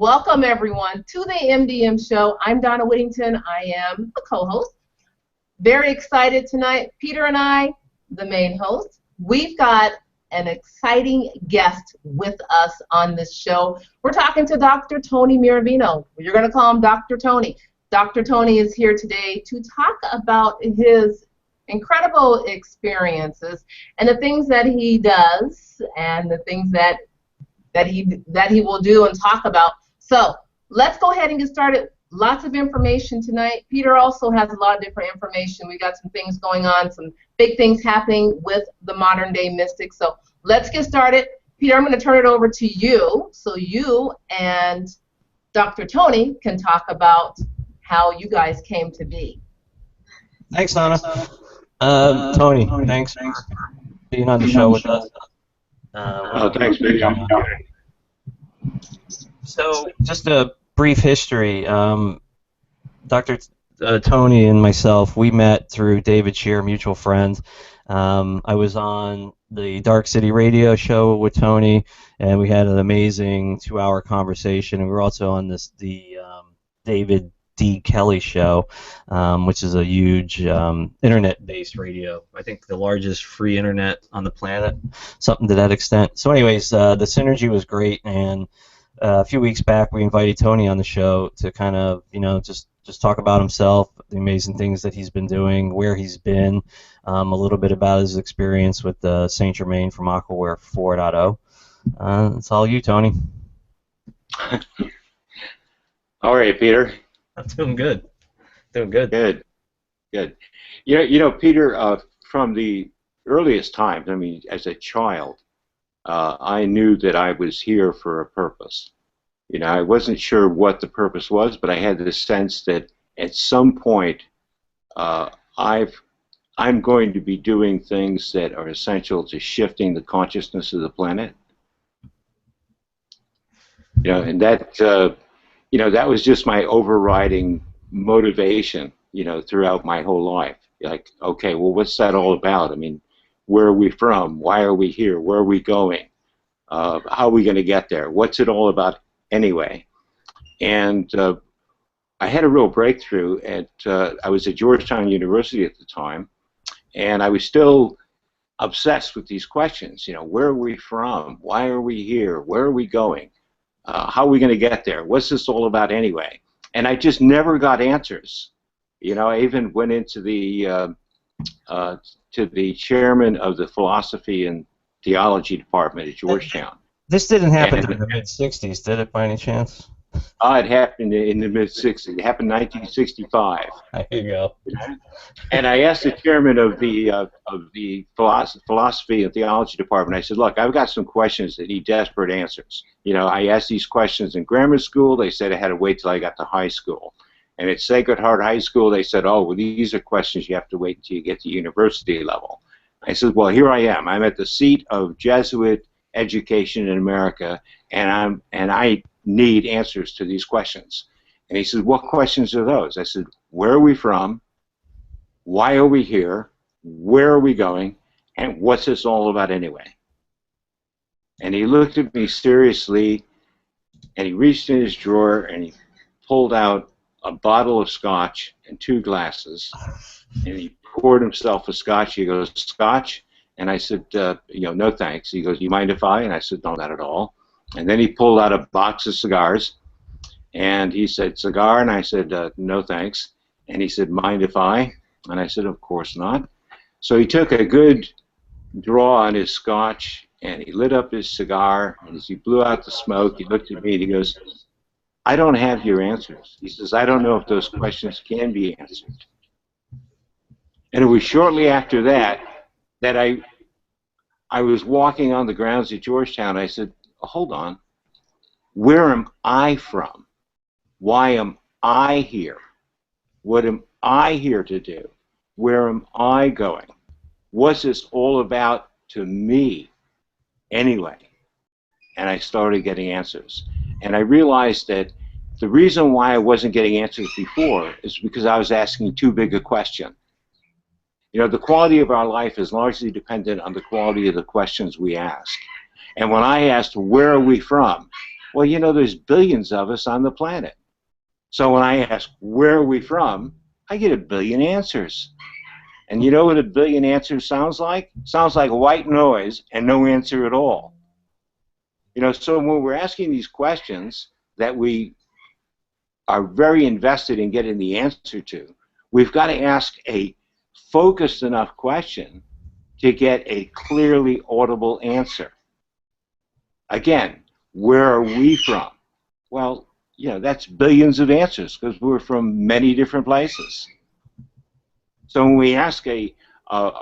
Welcome, everyone, to the MDM Show. I'm Donna Whittington. I am the co-host. Very excited tonight. Peter and I, the main host, we've got an exciting guest with us on this show. We're talking to Dr. Tony Minervino. You're going to call him Dr. Tony. Dr. Tony is here today to talk about his incredible experiences and the things that he does and the things that he will do and talk about. So let's go ahead and get started. Lots of information tonight. Peter also has a lot of different information. We got some things going on, some big things happening with the modern day mystics. So let's get started. Peter, I'm going to turn it over to you so you and Dr. Tony can talk about how you guys came to be. Thanks, Donna. Tony, thanks for being on the show with us. Thanks, Peter. So, just a brief history. Dr. Tony and myself, we met through David Shear, mutual friend. I was on the Dark City radio show with Tony, and we had an amazing 2-hour conversation. And we were also on the David D. Kelly show, which is a huge internet-based radio. I think the largest free internet on the planet, something to that extent. So anyways, the synergy was great, and a few weeks back we invited Tony on the show to kind of, just talk about himself, the amazing things that he's been doing, where he's been, a little bit about his experience with St. Germain from Aquaware 4.0. It's all you, Tony. All right, Peter. I'm doing good. Doing good. Good. Good. Peter, from the earliest times, I mean, as a child, I knew that I was here for a purpose. I wasn't sure what the purpose was, but I had the sense that at some point I'm going to be doing things that are essential to shifting the consciousness of the planet. And that that was just my overriding motivation, throughout my whole life. Like, okay, well, what's that all about? I mean, where are we from? Why are we here? Where are we going? How are we going to get there? What's it all about anyway? And I had a real breakthrough I was at Georgetown University at the time, and I was still obsessed with these questions. Where are we from? Why are we here? Where are we going? How are we going to get there? What's this all about anyway? And I just never got answers. I even went into the to the chairman of the philosophy and theology department at Georgetown. This didn't happen in the mid-'60s, did it, by any chance? It happened in the mid-'60s. It happened in 1965. There you go. And I asked the chairman of the philosophy and theology department, I said, look, I've got some questions that need desperate answers. I asked these questions in grammar school. They said I had to wait till I got to high school. And at Sacred Heart High School, they said, oh, well, these are questions you have to wait until you get to university level. I said, well, here I am. I'm at the seat of Jesuit education in America, and I need answers to these questions. And he said, what questions are those? I said, where are we from? Why are we here? Where are we going? And what's this all about anyway? And he looked at me seriously, and he reached in his drawer, and he pulled out a bottle of scotch and 2 glasses, and he poured himself a scotch. He goes, scotch? And I said, no thanks. He goes, you mind if I? And I said, no, not at all. And then he pulled out a box of cigars, and he said, cigar? And I said, no thanks. And he said, mind if I? And I said, of course not. So he took a good draw on his scotch, and he lit up his cigar, and as he blew out the smoke, he looked at me and he goes, I don't have your answers. He says, I don't know if those questions can be answered. And it was shortly after that I was walking on the grounds at Georgetown. I said, hold on. Where am I from? Why am I here? What am I here to do? Where am I going? What's this all about to me anyway? And I started getting answers. And I realized that the reason why I wasn't getting answers before is because I was asking too big a question. The quality of our life is largely dependent on the quality of the questions we ask. And when I asked, where are we from? Well, you know, there's billions of us on the planet. So when I ask, where are we from, I get a billion answers. And you know what a billion answers sounds like? Sounds like white noise and no answer at all. You know, so when we're asking these questions that we are very invested in getting the answer to, we've got to ask a focused enough question to get a clearly audible answer. Again, where are we from? Well, you know, that's billions of answers because we're from many different places. So when we ask a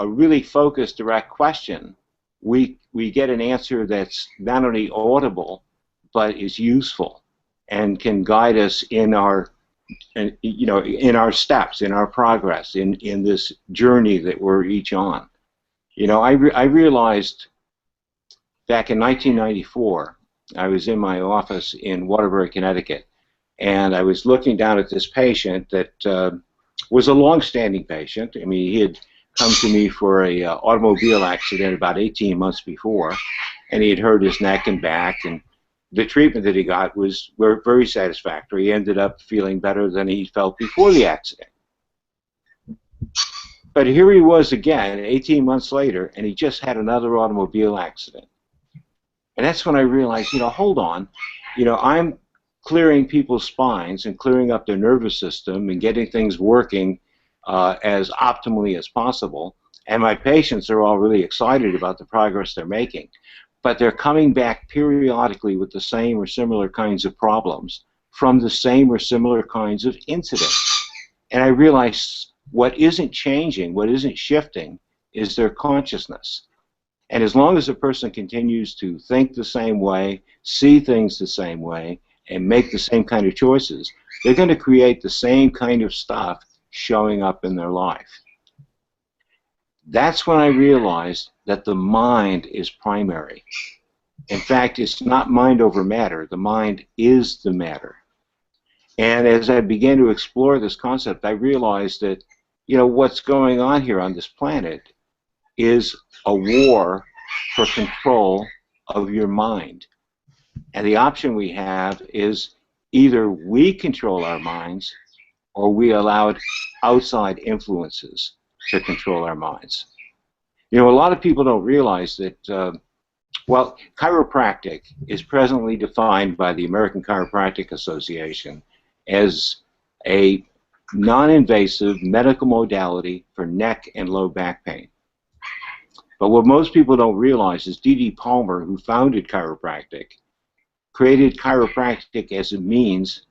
really focused, direct question, we get an answer that's not only audible, but is useful and can guide us in our, you know, in our steps, in our progress, in this journey that we're each on. You know, I realized back in 1994, I was in my office in Waterbury, Connecticut, and I was looking down at this patient that was a long-standing patient. I mean, he had come to me for a automobile accident about 18 months before, and he had hurt his neck and back, and the treatment that he got was very satisfactory. He ended up feeling better than he felt before the accident. But here he was again 18 months later, and he just had another automobile accident. And that's when I realized, you know, hold on, you know, I'm clearing people's spines and clearing up their nervous system and getting things working as optimally as possible. And my patients are all really excited about the progress they're making. But they're coming back periodically with the same or similar kinds of problems from the same or similar kinds of incidents. And I realized what isn't changing, what isn't shifting, is their consciousness. And as long as a person continues to think the same way, see things the same way, and make the same kind of choices, they're going to create the same kind of stuff showing up in their life. That's when I realized that the mind is primary. In fact, it's not mind over matter. The mind is the matter. And as I began to explore this concept, I realized that, you know, what's going on here on this planet is a war for control of your mind. And the option we have is either we control our minds or we allowed outside influences to control our minds. You know, a lot of people don't realize that, well, chiropractic is presently defined by the American Chiropractic Association as a non-invasive medical modality for neck and low back pain. But what most people don't realize is D.D. Palmer, who founded chiropractic, created chiropractic as a means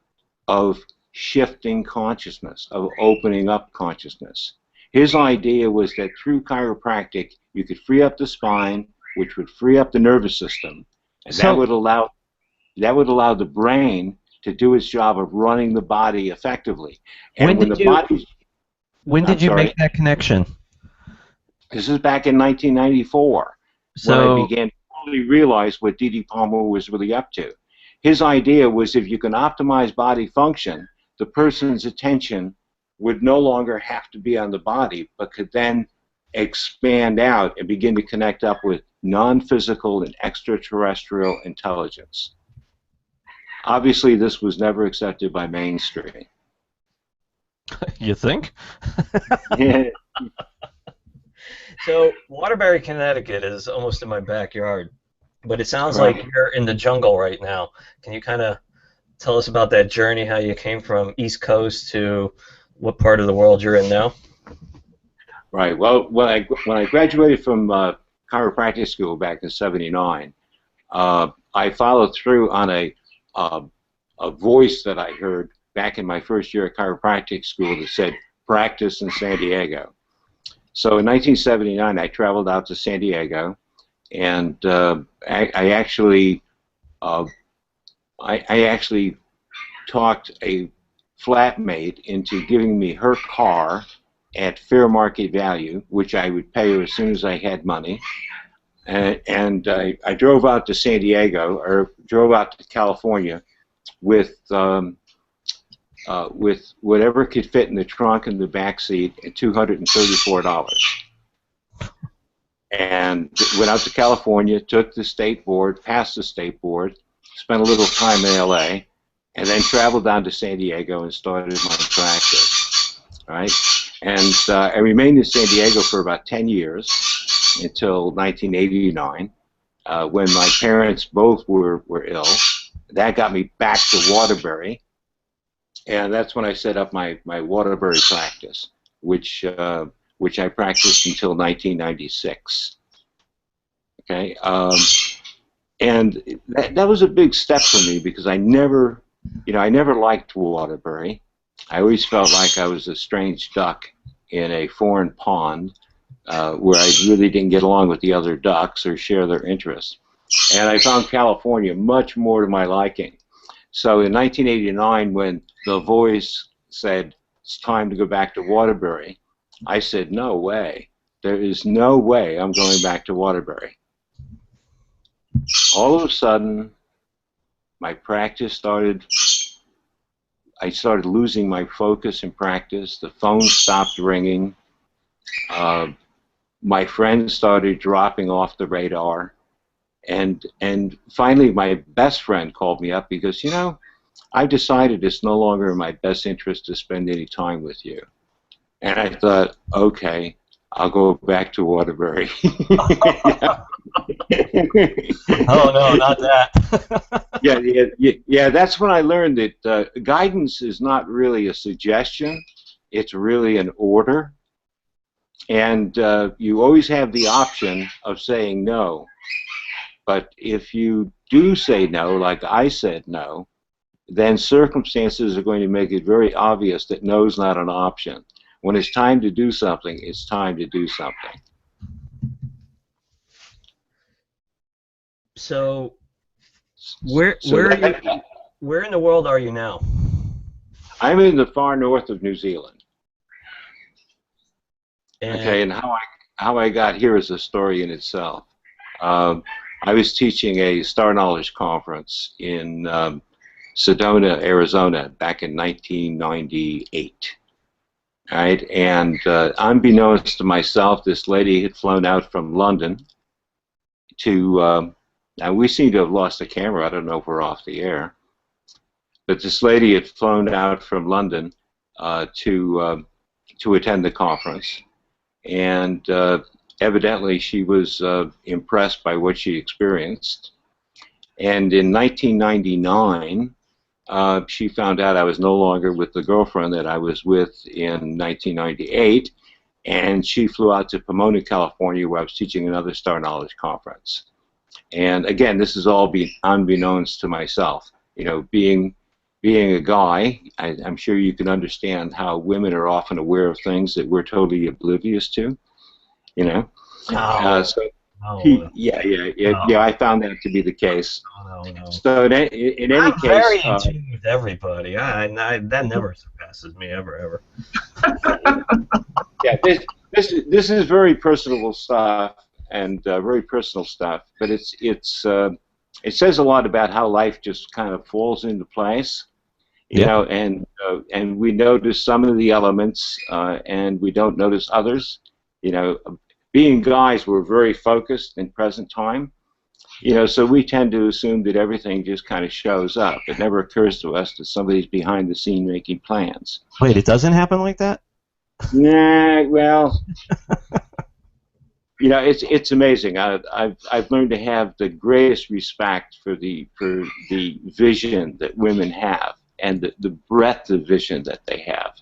of shifting consciousness, of opening up consciousness. His idea was that through chiropractic, you could free up the spine, which would free up the nervous system, and that would allow the brain to do its job of running the body effectively. And when did you make that connection? This is back in 1994, when I began to really realize what D.D. Palmer was really up to. His idea was if you can optimize body function, the person's attention would no longer have to be on the body, but could then expand out and begin to connect up with non-physical and extraterrestrial intelligence. Obviously, this was never accepted by mainstream. You think? Yeah. So, Waterbury, Connecticut is almost in my backyard, but it sounds like you're in the jungle right now. Can you kind of tell us about that journey, how you came from East Coast to what part of the world you're in now? Right. Well, when I graduated from chiropractic school back in '79, I followed through on a voice that I heard back in my first year at chiropractic school that said, "Practice in San Diego." So in 1979, I traveled out to San Diego, and I actually talked a flatmate into giving me her car at fair market value, which I would pay her as soon as I had money. And I drove out to San Diego, or drove out to California with whatever could fit in the trunk and the back seat at $234. And went out to California, took the state board, passed the state board, spent a little time in LA, and then traveled down to San Diego and started my practice, right? And I remained in San Diego for about 10 years until 1989, when my parents both were ill. That got me back to Waterbury, and that's when I set up my Waterbury practice, which I practiced until 1996. Okay, and that was a big step for me because I never liked Waterbury. I always felt like I was a strange duck in a foreign pond where I really didn't get along with the other ducks or share their interests. And I found California much more to my liking. So in 1989, when the voice said it's time to go back to Waterbury, I said, no way. There is no way I'm going back to Waterbury. All of a sudden, my practice started. I started losing my focus in practice. The phone stopped ringing. My friends started dropping off the radar. And finally, my best friend called me up because, you know, I've decided it's no longer in my best interest to spend any time with you. And I thought, okay, I'll go back to Waterbury. Oh no, not that. yeah. That's when I learned that guidance is not really a suggestion; it's really an order. And you always have the option of saying no. But if you do say no, like I said no, then circumstances are going to make it very obvious that no is not an option. When it's time to do something, it's time to do something. So, where in the world are you now? I'm in the far north of New Zealand. And okay, and how I got here is a story in itself. I was teaching a Star Knowledge conference in Sedona, Arizona, back in 1998. Right, and unbeknownst to myself, this lady had flown out from London to. Now we seem to have lost the camera. I don't know if we're off the air, but this lady had flown out from London to attend the conference, and evidently she was impressed by what she experienced. And in 1999. She found out I was no longer with the girlfriend that I was with in 1998, and she flew out to Pomona, California, where I was teaching another Star Knowledge conference. And again, this is all unbeknownst to myself. You know, being a guy, I'm sure you can understand how women are often aware of things that we're totally oblivious to. You know, yeah. I found that to be the case. No. So in any case, very in tune with everybody. That never surpasses me ever. Yeah, this is very personal stuff and very personal stuff, but it says a lot about how life just kind of falls into place, you know, and we notice some of the elements and we don't notice others, you know. Being guys, we're very focused in present time, you know, so we tend to assume that everything just kind of shows up. It never occurs to us that somebody's behind the scene making plans. Wait, it doesn't happen like that? Nah, well, you know, it's amazing. I've learned to have the greatest respect for the vision that women have and the breadth of vision that they have.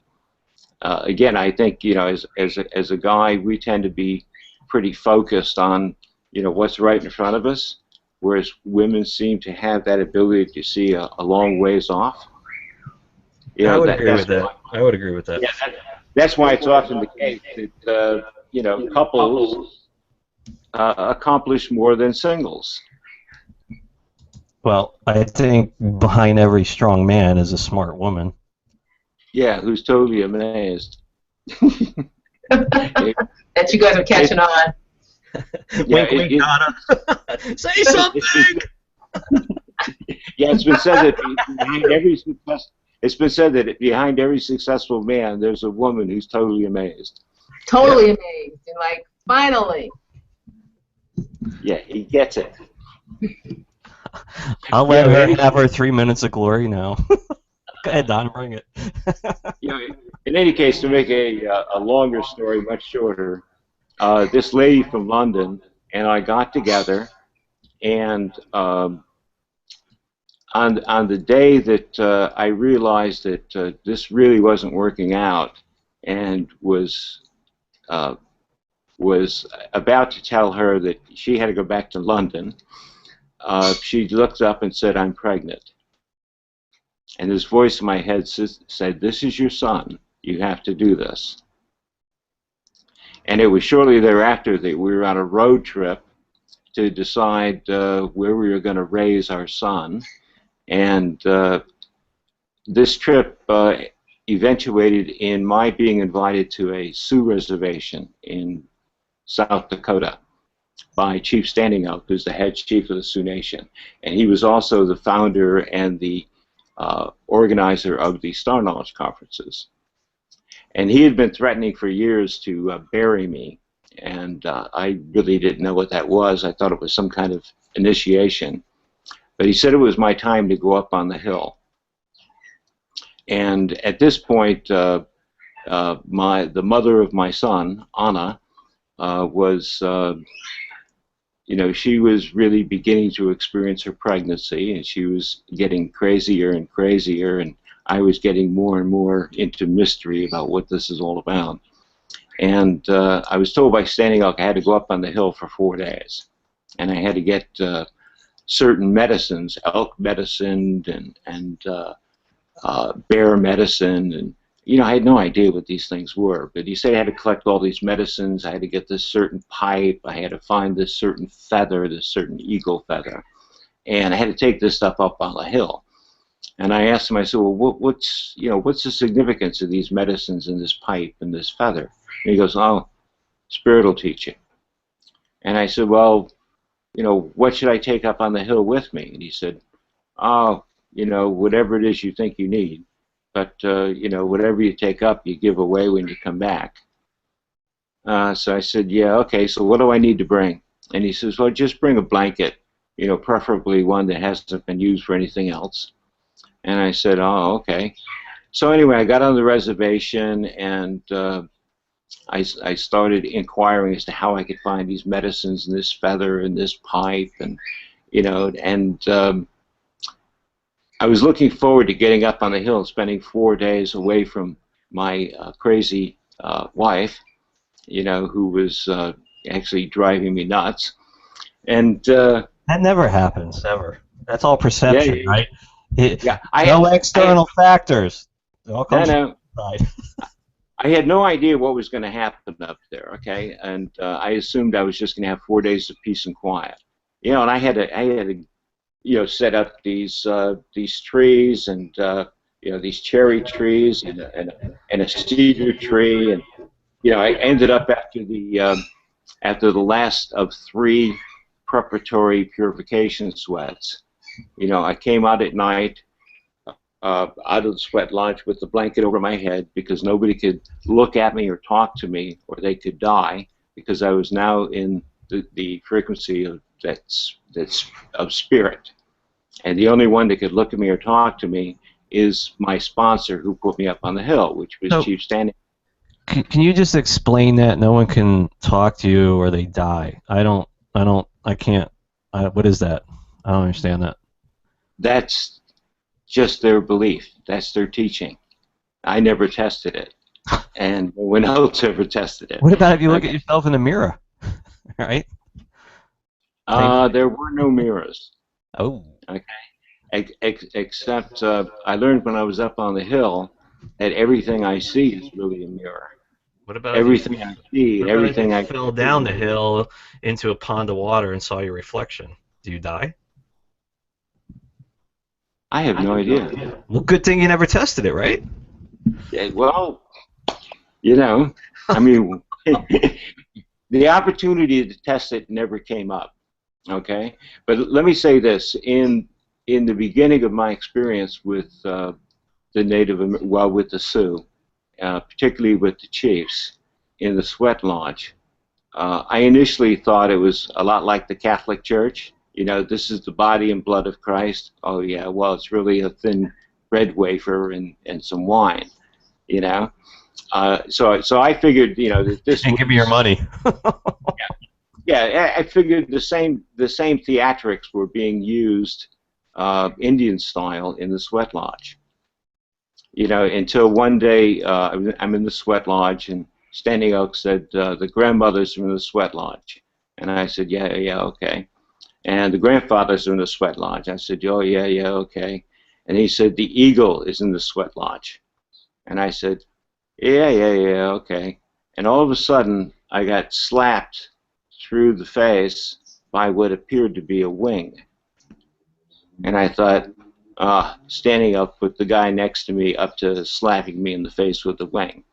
Again, I think, you know, as a guy, we tend to be pretty focused on, you know, what's right in front of us, whereas women seem to have that ability to see a long ways off. You know, I would agree with that. I would agree with that. Yeah, that's why it's often the case that you know, couples accomplish more than singles. Well, I think behind every strong man is a smart woman. Yeah, who's totally amazed. That you guys are catching on. Wink, wink, Donna. Say something. Yeah, it's been said that behind every successful man, there's a woman who's totally amazed. Totally amazed. And like, finally. Yeah, he gets it. I'll You let know, her any, have her 3 minutes of glory now. Go ahead, Don, bring it. you know, in any case, to make a longer story much shorter, this lady from London and I got together, and on the day that I realized that this really wasn't working out, and was about to tell her that she had to go back to London, she looked up and said, "I'm pregnant." And this voice in my head said, "This is your son. You have to do this." And it was shortly thereafter that we were on a road trip to decide where we were going to raise our son. And this trip eventuated in my being invited to a Sioux reservation in South Dakota by Chief Standing Oak, who's the head chief of the Sioux Nation. And he was also the founder and the organizer of the Star Knowledge conferences. And he had been threatening for years to bury me, and I really didn't know what that was. I thought it was some kind of initiation. But he said it was my time to go up on the hill. And at this point, the mother of my son, Anna, was, she was really beginning to experience her pregnancy, and she was getting crazier and crazier, and I was getting more and more into mystery about what this is all about. And I was told by Standing Oak I had to go up on the hill for 4 days, and I had to get certain medicines, elk medicine and bear medicine, and I had no idea what these things were. But he said I had to collect all these medicines. I had to get this certain pipe. I had to find this certain feather, this certain eagle feather, and I had to take this stuff up on the hill. And I asked him, I said, well, what's the significance of these medicines and this pipe and this feather? And he goes, oh, Spirit will teach you. And I said, well, what should I take up on the hill with me? And he said, oh, whatever it is you think you need. But, whatever you take up, you give away when you come back. So I said, yeah, okay, so what do I need to bring? And he says, well, just bring a blanket, preferably one that hasn't been used for anything else. And I said, oh, okay. So anyway, I got on the reservation, and I started inquiring as to how I could find these medicines and this feather and this pipe, and I was looking forward to getting up on the hill and spending 4 days away from my crazy wife, who was actually driving me nuts. And that never happens, ever. That's all perception, yeah, right? no external factors. It all comes no. from inside. I had no idea what was going to happen up there, okay? And I assumed I was just going to have 4 days of peace and quiet. And I had to set up these trees, and these cherry trees, and a cedar tree, and I ended up after the last of 3 preparatory purification sweats. I came out at night, out of the sweat lodge with the blanket over my head, because nobody could look at me or talk to me, or they could die, because I was now in the frequency of of spirit. And the only one that could look at me or talk to me is my sponsor, who put me up on the hill, which was Chief Standing. Can you just explain that? No one can talk to you or they die. I can't. What is that? I don't understand that. That's just their belief. That's their teaching. I never tested it, and no one else ever tested it. What about if you look at yourself in the mirror? Right? There were no mirrors. Oh. Okay. Except I learned when I was up on the hill that everything I see is really a mirror. What about everything I see? Everything I fell down the hill into a pond of water and saw your reflection. Do you die? I have no idea. Well, good thing you never tested it, right? Yeah, well, I mean, the opportunity to test it never came up. Okay, but let me say this: in the beginning of my experience with the with the Sioux, particularly with the chiefs in the sweat lodge, I initially thought it was a lot like the Catholic Church. You know, this is the body and blood of Christ. Oh yeah, well, it's really a thin bread wafer and some wine. You know, so I figured, you know, that this. And give me your money. Yeah, I figured the same theatrics were being used, Indian style, in the sweat lodge. You know, until one day I'm in the sweat lodge, and Standing Oak said, the grandmothers are in the sweat lodge. And I said, yeah, okay. And the grandfathers are in the sweat lodge. I said, oh, yeah, okay. And he said, the eagle is in the sweat lodge. And I said, yeah, okay. And all of a sudden, I got slapped through the face by what appeared to be a wing. And I thought, Standing Up put the guy next to me up to slapping me in the face with the wing.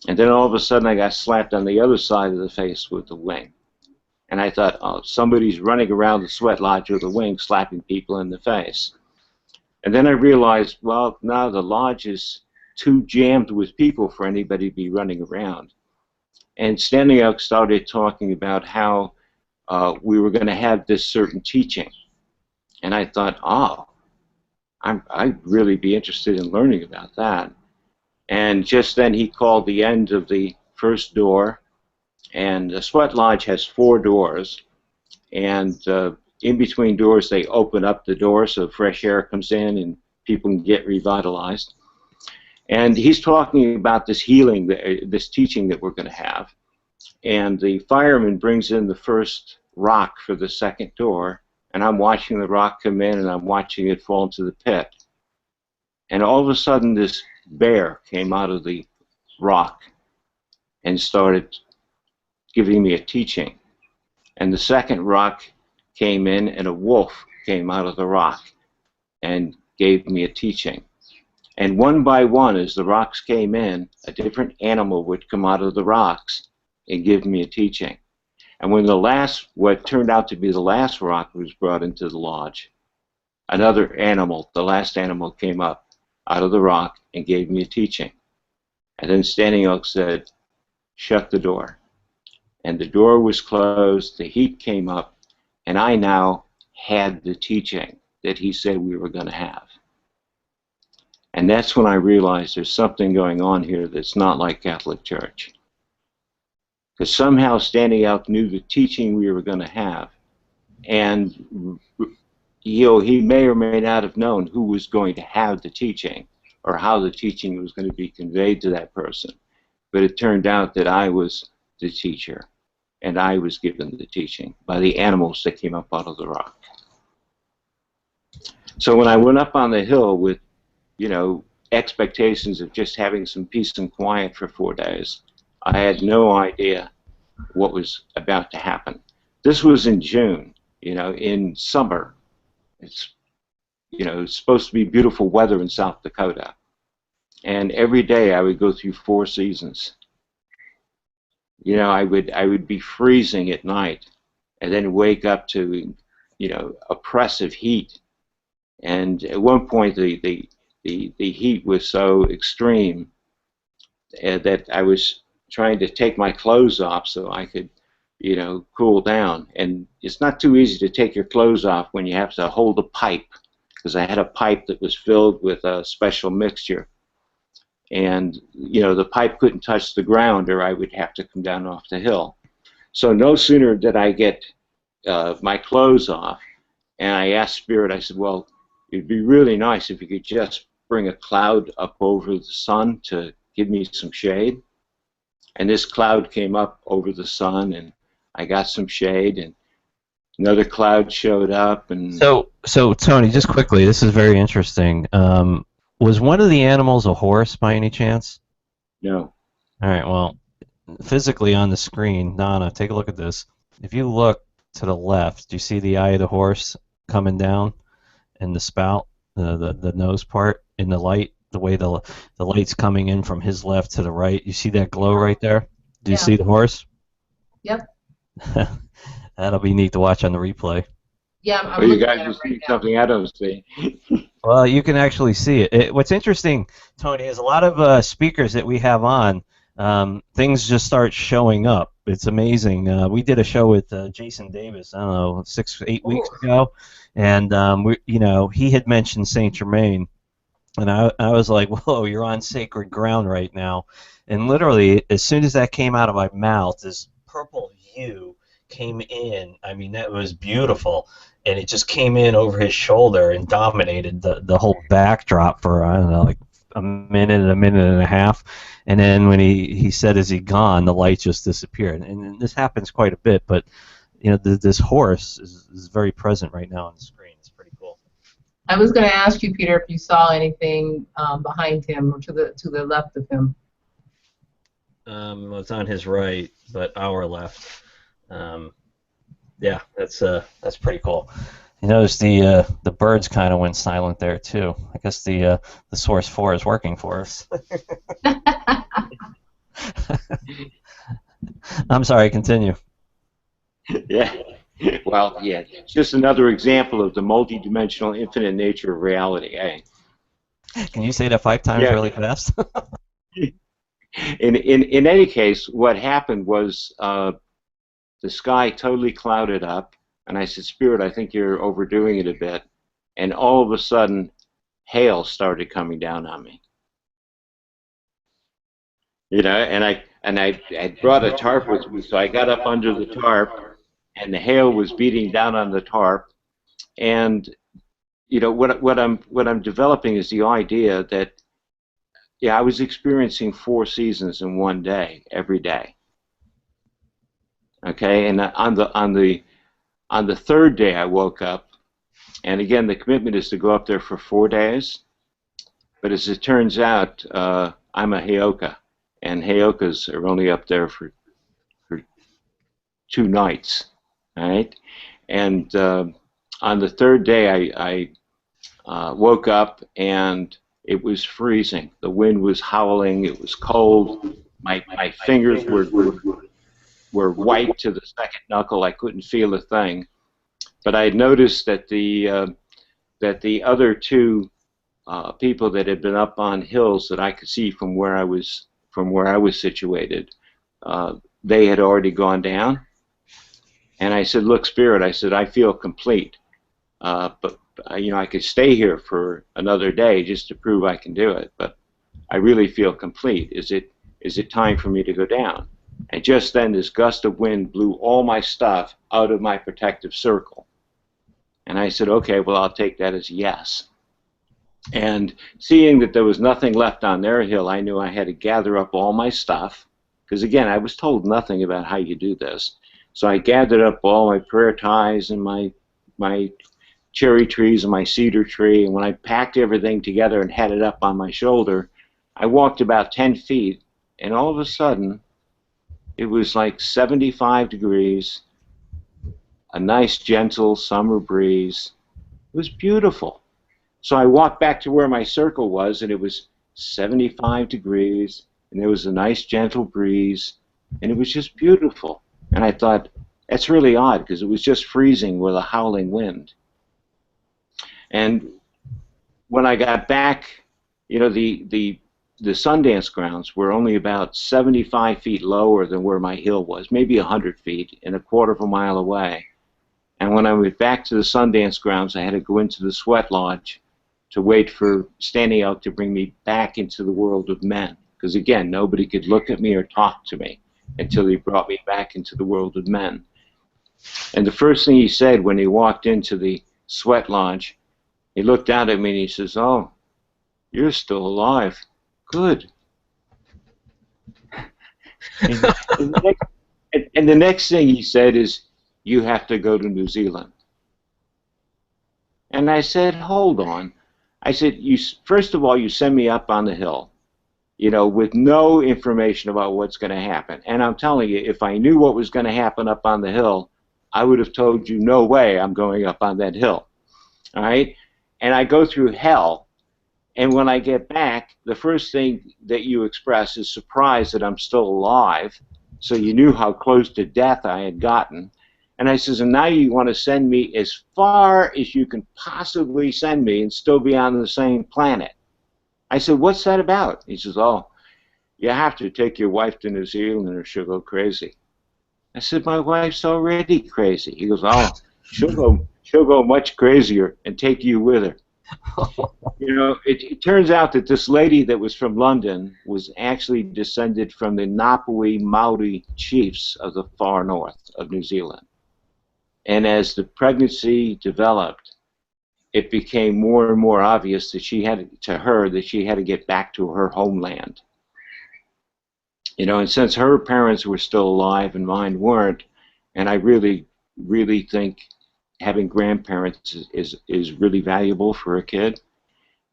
And then all of a sudden I got slapped on the other side of the face with the wing. And I thought, oh, somebody's running around the sweat lodge with a wing slapping people in the face. And then I realized, well, now the lodge is too jammed with people for anybody to be running around. And Standing Up started talking about how we were going to have this certain teaching. And I thought, oh, I'd really be interested in learning about that. And just then he called the end of the first door. And the sweat lodge has 4 doors. And in between doors, they open up the door so fresh air comes in and people can get revitalized. And he's talking about this healing, this teaching that we're going to have. And the fireman brings in the first rock for the second door, and I'm watching the rock come in, and I'm watching it fall into the pit. And all of a sudden, this bear came out of the rock and started giving me a teaching. And the second rock came in, and a wolf came out of the rock and gave me a teaching. And one by one, as the rocks came in, a different animal would come out of the rocks and give me a teaching. And when the last, what turned out to be the last rock was brought into the lodge, another animal, the last animal, came up out of the rock and gave me a teaching. And then Standing Oak said, shut the door. And the door was closed, the heat came up, and I now had the teaching that he said we were going to have. And that's when I realized there's something going on here that's not like Catholic Church. Because somehow Standing Out knew the teaching we were going to have. And you know, he may or may not have known who was going to have the teaching or how the teaching was going to be conveyed to that person. But it turned out that I was the teacher, and I was given the teaching by the animals that came up out of the rock. So when I went up on the hill with, you know, expectations of just having some peace and quiet for 4 days, I had no idea what was about to happen. This was in June, you know, in summer. It's, you know, it's supposed to be beautiful weather in South Dakota. And every day I would go through 4 seasons. You know, I would be freezing at night and then wake up to, you know, oppressive heat. And at one point the heat was so extreme that I was trying to take my clothes off so I could, you know, cool down. And it's not too easy to take your clothes off when you have to hold a pipe, because I had a pipe that was filled with a special mixture. And, you know, the pipe couldn't touch the ground or I would have to come down off the hill. So no sooner did I get my clothes off, and I asked Spirit, I said, well, it'd be really nice if you could just bring a cloud up over the sun to give me some shade. And this cloud came up over the sun, and I got some shade, and another cloud showed up. And So Tony, just quickly, this is very interesting. Was one of the animals a horse by any chance? No. All right, well, physically on the screen, Donna, take a look at this. If you look to the left, do you see the eye of the horse coming down and the spout, the nose part in the light, the way the light's coming in from his left to the right? You see that glow right there? Do you see the horse? Yep. That'll be neat to watch on the replay. Yeah, I'm well, you looking guys at it just right see now. something I don't see. Well, you can actually see it. What's interesting, Tony, is a lot of speakers that we have on, things just start showing up. It's amazing. We did a show with Jason Davis, I don't know, 6, 8 weeks ago, and he had mentioned Saint Germain, and I was like, whoa, you're on sacred ground right now. And literally, as soon as that came out of my mouth, this purple hue came in. I mean, that was beautiful. And it just came in over his shoulder and dominated the whole backdrop for, I don't know, like a minute and a half. And then when he said, is he gone, the light just disappeared. And this happens quite a bit, but this horse is very present right now on the screen. It's pretty cool. I was going to ask you, Peter, if you saw anything behind him or to the left of him. It's on his right, but our left. Yeah, that's pretty cool. You notice the birds kind of went silent there too. I guess the Source 4 is working for us. I'm sorry. Continue. Yeah. Well, yeah. It's just another example of the multidimensional, infinite nature of reality. Eh? Can you say that 5 times really fast? In any case, what happened was the sky totally clouded up, and I said, Spirit, I think you're overdoing it a bit. And all of a sudden, hail started coming down on me. And I brought a tarp with me, so I got up under the tarp, and the hail was beating down on the tarp. And what I'm developing is the idea that I was experiencing 4 seasons in one day, every day. Okay, and on the 3rd day I woke up, and again the commitment is to go up there for 4 days. But as it turns out, I'm a Heyoka, and Heyokas are only up there for 2 nights, right? And on the 3rd day I woke up and it was freezing. The wind was howling. It was cold. My fingers were white to the second knuckle. I couldn't feel a thing. But I had noticed that the other 2 people that had been up on hills that I could see from where I was situated, they had already gone down. And I said, "Look, Spirit," I said, "I feel complete, but I could stay here for another day just to prove I can do it. But I really feel complete. Is it time for me to go down?" And just then, this gust of wind blew all my stuff out of my protective circle. And I said, "Okay, well, I'll take that as a yes." And seeing that there was nothing left on their hill, I knew I had to gather up all my stuff, because again, I was told nothing about how you do this. So I gathered up all my prayer ties and my cherry trees and my cedar tree, and when I packed everything together and had it up on my shoulder, I walked about 10 feet, and all of a sudden, it was like 75 degrees, a nice gentle summer breeze. It was beautiful. So I walked back to where my circle was, and it was 75 degrees, and there was a nice gentle breeze, and it was just beautiful. And I thought, that's really odd, because it was just freezing with a howling wind. And when I got back, the Sundance grounds were only about 75 feet lower than where my hill was, maybe 100 feet, and a quarter of a mile away. And when I went back to the Sundance grounds, I had to go into the sweat lodge to wait for Standing Elk to bring me back into the world of men. Because again, nobody could look at me or talk to me until he brought me back into the world of men. And the first thing he said when he walked into the sweat lodge, he looked down at me and he says, "Oh, you're still alive. Good." And the next thing he said is, "You have to go to New Zealand." And I said, "Hold on." I said, first of all, you send me up on the hill, with no information about what's going to happen. And I'm telling you, if I knew what was going to happen up on the hill, I would have told you, no way I'm going up on that hill. All right? And I go through hell, and when I get back, the first thing that you express is surprise that I'm still alive, so you knew how close to death I had gotten. And I says, and now you want to send me as far as you can possibly send me and still be on the same planet. I said, what's that about? He says, oh, you have to take your wife to New Zealand or she'll go crazy. I said, my wife's already crazy. He goes, oh, she'll go much crazier and take you with her. You know, it turns out that this lady that was from London was actually descended from the Ngāpuhi Maori chiefs of the far north of New Zealand. And as the pregnancy developed, it became more and more obvious that she had to get back to her homeland. You know, and since her parents were still alive and mine weren't, and I really, really think having grandparents is really valuable for a kid,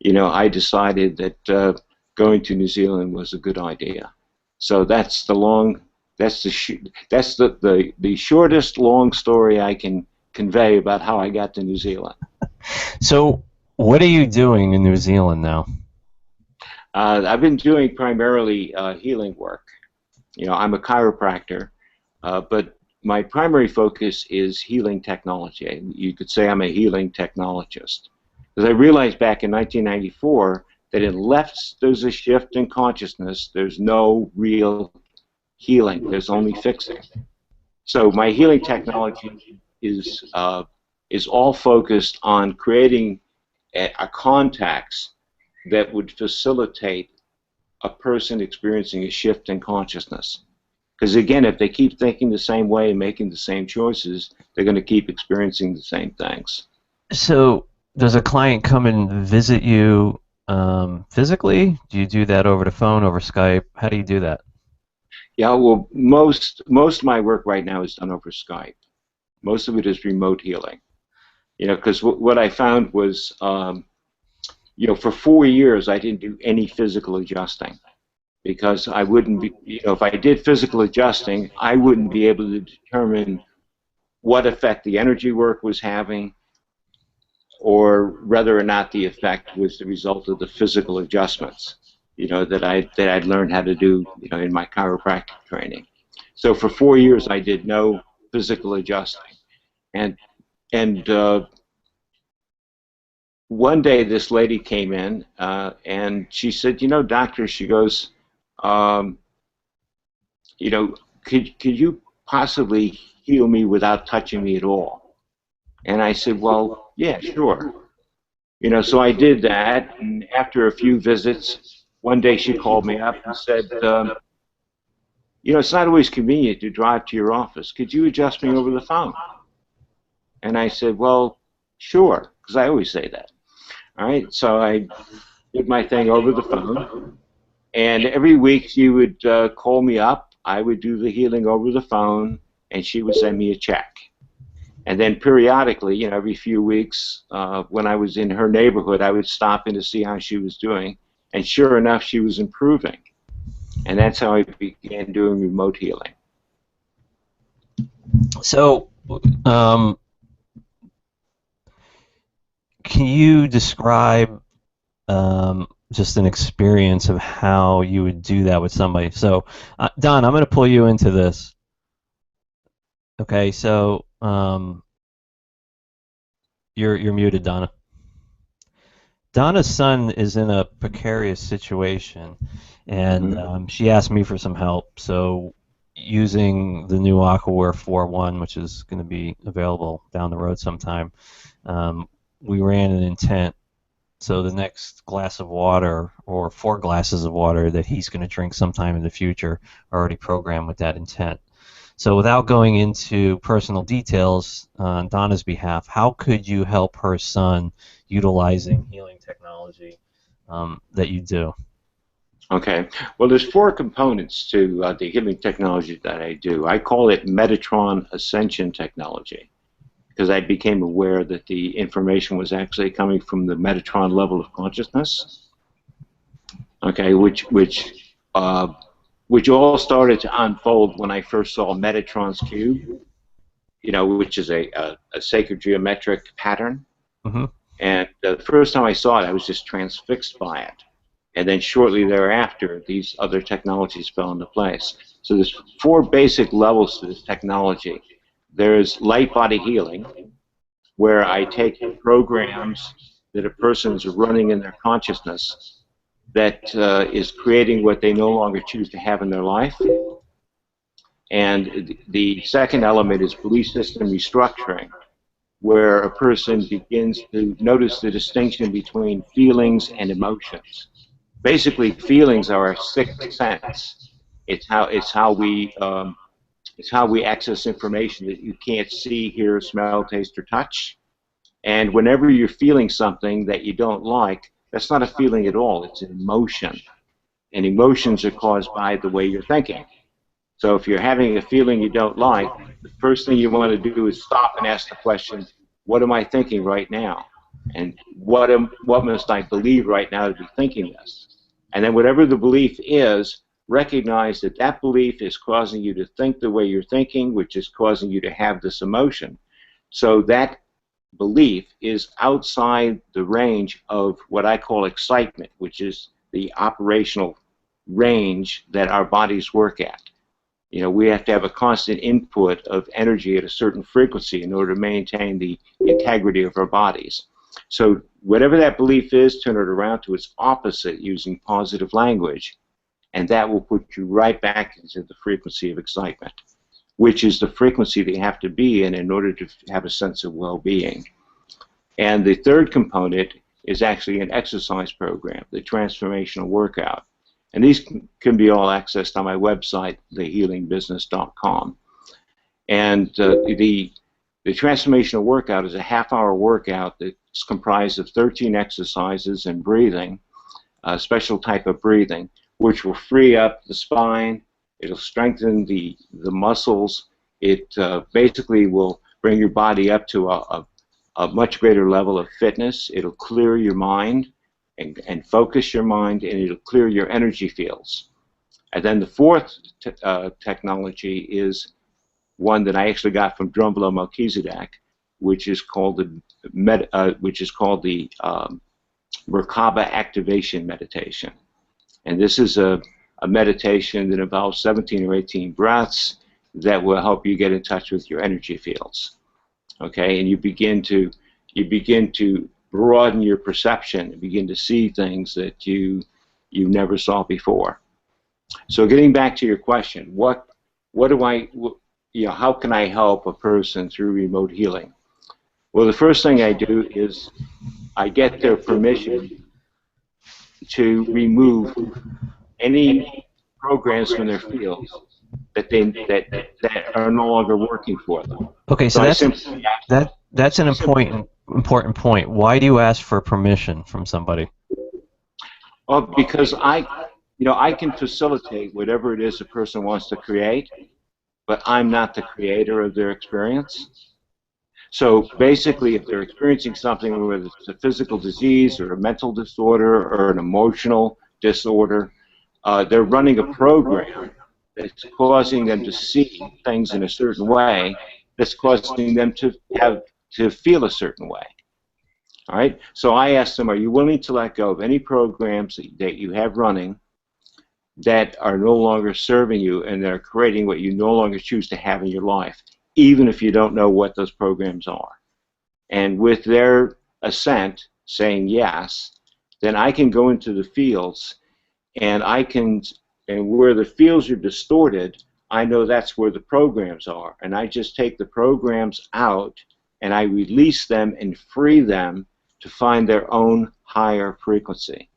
you know, I decided that going to New Zealand was a good idea. So that's the shortest long story I can convey about how I got to New Zealand. So, what are you doing in New Zealand now? I've been doing primarily healing work. You know, I'm a chiropractor, but my primary focus is healing technology. You could say I'm a healing technologist. Because I realized back in 1994 that unless there's a shift in consciousness, there's no real healing. There's only fixing. So my healing technology is all focused on creating a contacts that would facilitate a person experiencing a shift in consciousness. Because again, if they keep thinking the same way and making the same choices, they're going to keep experiencing the same things. So, does a client come and visit you physically? Do you do that over the phone, over Skype? How do you do that? Yeah, well, most of my work right now is done over Skype. Most of it is remote healing. You know, because what I found was, you know, for 4 years I didn't do any physical adjusting because I wouldn't be, you know, if I did physical adjusting, I wouldn't be able to determine what effect the energy work was having, or whether or not the effect was the result of the physical adjustments, you know, that I'd learned how to do, you know, in my chiropractic training. So for 4 years I did no physical adjusting, and one day this lady came in and she said, you know, doctor, she goes, you know, could you possibly heal me without touching me at all? And I said, well, yeah, sure. You know, so I did that, and after a few visits, one day she called me up and said, you know, it's not always convenient to drive to your office. Could you adjust me over the phone? And I said, well, sure, because I always say that. All right, so I did my thing over the phone, and every week she would call me up. I would do the healing over the phone, and she would send me a check. And then periodically, you know, every few weeks, when I was in her neighborhood, I would stop in to see how she was doing. And sure enough, she was improving. And that's how I began doing remote healing. So, can you describe just an experience of how you would do that with somebody? So, Don, I'm going to pull you into this. Okay, so you're muted, Donna. Donna's son is in a precarious situation, and she asked me for some help. So, using the new Aquaware 4.1, which is going to be available down the road sometime, we ran an intent. So the next glass of water or 4 glasses of water that he's going to drink sometime in the future are already programmed with that intent. So without going into personal details on Donna's behalf, how could you help her son utilizing healing technology that you do? Okay. Well, there's 4 components to the healing technology that I do. I call it Metatron Ascension technology, because I became aware that the information was actually coming from the Metatron level of consciousness. Okay, which all started to unfold when I first saw Metatron's cube, you know, which is a sacred geometric pattern. And the first time I saw it, I was just transfixed by it. And then shortly thereafter, these other technologies fell into place. So there's 4 basic levels to this technology. There's light body healing, where I take programs that a person's running in their consciousness that is creating what they no longer choose to have in their life. And the second element is belief system restructuring, where a person begins to notice the distinction between feelings and emotions. Basically, feelings are our sixth sense. It's how we access information that you can't see, hear, smell, taste, or touch. And whenever you're feeling something that you don't like, that's not a feeling at all. It's an emotion. And emotions are caused by the way you're thinking. So if you're having a feeling you don't like, the first thing you want to do is stop and ask the question, what am I thinking right now? And what must I believe right now to be thinking this? And then whatever the belief is, recognize that that belief is causing you to think the way you're thinking, which is causing you to have this emotion. So that belief is outside the range of what I call excitement, which is the operational range that our bodies work at. You know, we have to have a constant input of energy at a certain frequency in order to maintain the integrity of our bodies. So whatever that belief is, turn it around to its opposite using positive language, and that will put you right back into the frequency of excitement, which is the frequency that you have to be in order to have a sense of well-being. And the third component is actually an exercise program, the Transformational Workout. And these can be all accessed on my website, thehealingbusiness.com. And the Transformational Workout is a half-hour workout that's comprised of 13 exercises and breathing, a special type of breathing, which will free up the spine. It'll strengthen the muscles. It basically will bring your body up to a much greater level of fitness. It'll clear your mind and focus your mind, and it'll clear your energy fields. And then the fourth technology is one that I actually got from Drumbelow Melchizedek, which is called the Merkaba activation meditation. And this is a meditation that involves 17 or 18 breaths that will help you get in touch with your energy fields. Okay, and you begin to broaden your perception and begin to see things that you never saw before. So getting back to your question, how can I help a person through remote healing? Well, the first thing I do is I get their permission to remove any programs from their fields that are no longer working for them. Okay, so that's an important point. Why do you ask for permission from somebody? Oh, because I can facilitate whatever it is a person wants to create, but I'm not the creator of their experience. So basically, if they're experiencing something, whether it's a physical disease or a mental disorder or an emotional disorder, they're running a program that's causing them to see things in a certain way, that's causing them to feel a certain way. All right? So I asked them, are you willing to let go of any programs that you have running that are no longer serving you and that are creating what you no longer choose to have in your life, even if you don't know what those programs are? And with their assent, saying yes, then I can go into the fields, and where the fields are distorted, I know that's where the programs are, and I just take the programs out and I release them and free them to find their own higher frequency.